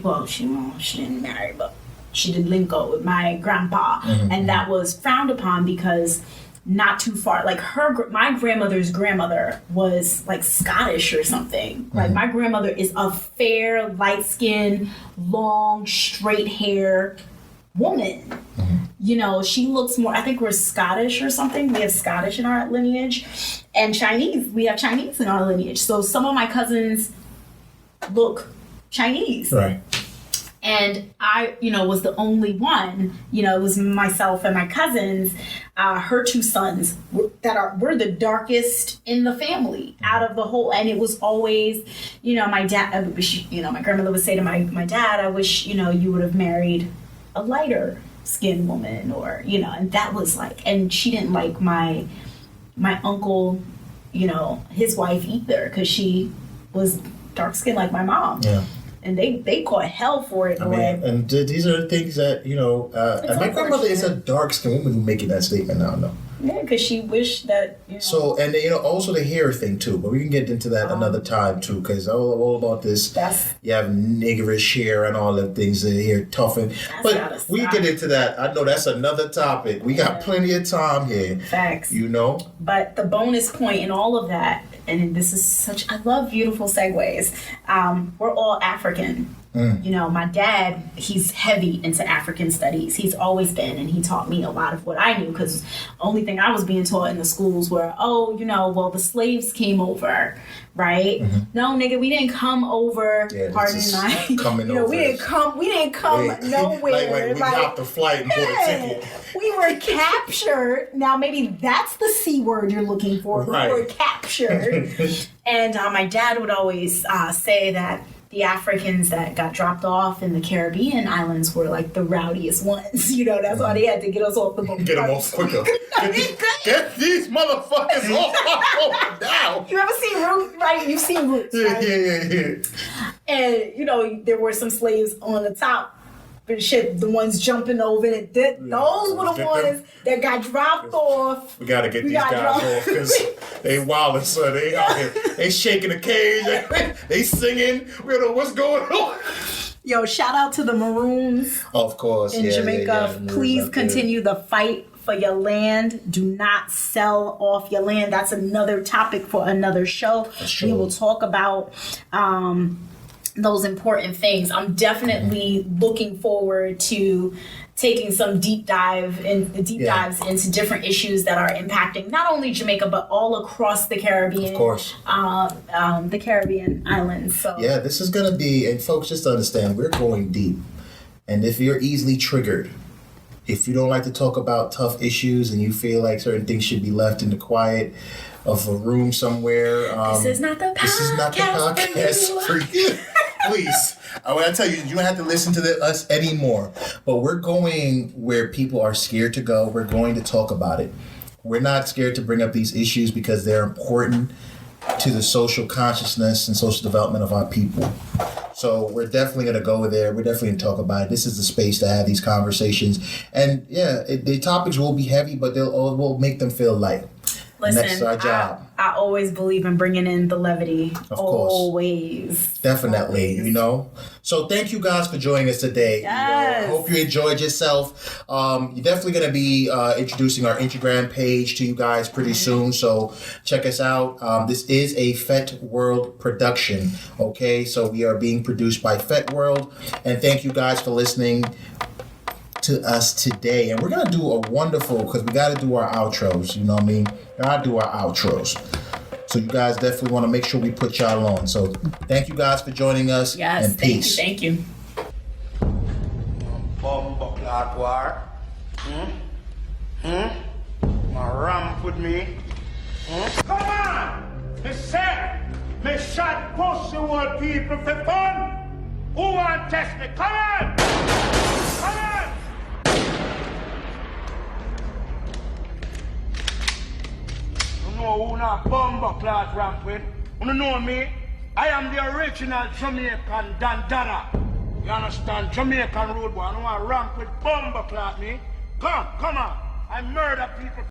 well, she didn't marry, but she did link up with my grandpa. And that was frowned upon because not too far, like my grandmother's grandmother was like Scottish or something. Like my grandmother is a fair, light-skinned, long, straight hair woman. She looks more, I think we're Scottish or something. We have Scottish in our lineage. And Chinese, we have Chinese in our lineage. So some of my cousins look Chinese. Right. And I, was the only one, it was myself and my cousins, her 2 sons were the darkest in the family out of the whole. And it was always, my dad, my grandmother would say to my dad, I wish, you would have married a lighter skinned woman or, and that was like, and she didn't like my uncle, his wife either, because she was dark skinned like my mom. Yeah. And they caught hell for it. And these are the things that, and my grandmother is a dark-skinned woman who's making that statement now, no. Yeah, because she wished that, So, and also the hair thing too, but we can get into that another time too, because all about this. You have niggerish hair and all the things that hair toughen. But we get into that. I know that's another topic. We got plenty of time here. Facts. But the bonus point in all of that, and this is I love beautiful segues. We're all African. My dad, he's heavy into African studies. He's always been, and he taught me a lot of what I knew, because only thing I was being taught in the schools were, the slaves came over, right? Mm-hmm. No, nigga, we didn't come over. Yeah, pardon my, we didn't come nowhere. We got the flight and bought a ticket. We were captured. Now, maybe that's the C word you're looking for. Right. We were captured. And my dad would always say that the Africans that got dropped off in the Caribbean islands were like the rowdiest ones. That's why they had to get us off the boat. Get them off quicker. Get these motherfuckers off my boat now. You ever seen Roots, right? You've seen Roots, right? Yeah. And, there were some slaves on the top. But shit, the ones jumping over it, those were the ones that got dropped off. We gotta get these guys off because they wildin', son. They out here, they shaking the cage, they singing. We don't know what's going on. Yo, shout out to the Maroons. Of course, in Jamaica. Please continue the fight for your land. Do not sell off your land. That's another topic for another show. We will talk about those important things. I'm definitely looking forward to taking some deep dives into different issues that are impacting not only Jamaica but all across the Caribbean. Of course, the Caribbean islands. So yeah, this is gonna be, and folks, just to understand, we're going deep. And if you're easily triggered, if you don't like to talk about tough issues, and you feel like certain things should be left in the quiet of a room somewhere, this is not the podcast for you. Please, I want to tell you, you don't have to listen to us anymore. But we're going where people are scared to go. We're going to talk about it. We're not scared to bring up these issues because they're important to the social consciousness and social development of our people. So we're definitely going to go there. We're definitely going to talk about it. This is the space to have these conversations. And yeah, the topics will be heavy, but we'll make them feel light. Listen, and that's our job. I always believe in bringing in the levity. Of course. Always. Definitely, So thank you guys for joining us today. Yes. I hope you enjoyed yourself. You're definitely going to be introducing our Instagram page to you guys pretty soon. So check us out. This is a FeteWorld production. Okay, so we are being produced by FeteWorld. And thank you guys for listening to us today. And we're going to do a wonderful, because we got to do our outros. You know what I mean? Gotta do our outros. So you guys definitely want to make sure we put y'all on. So thank you guys for joining us. Yes, and peace. Thank you. Bumbleclot war. My ramp with me. Come on! Me say, me shot pussy world people for fun. Who want test me? Come on! Come on! Who not bumbleclot ramp with? You know me? I am the original Jamaican Dandana. You understand? Jamaican road boy. I don't want to ramp with bumbleclot me. Come on. I murder people.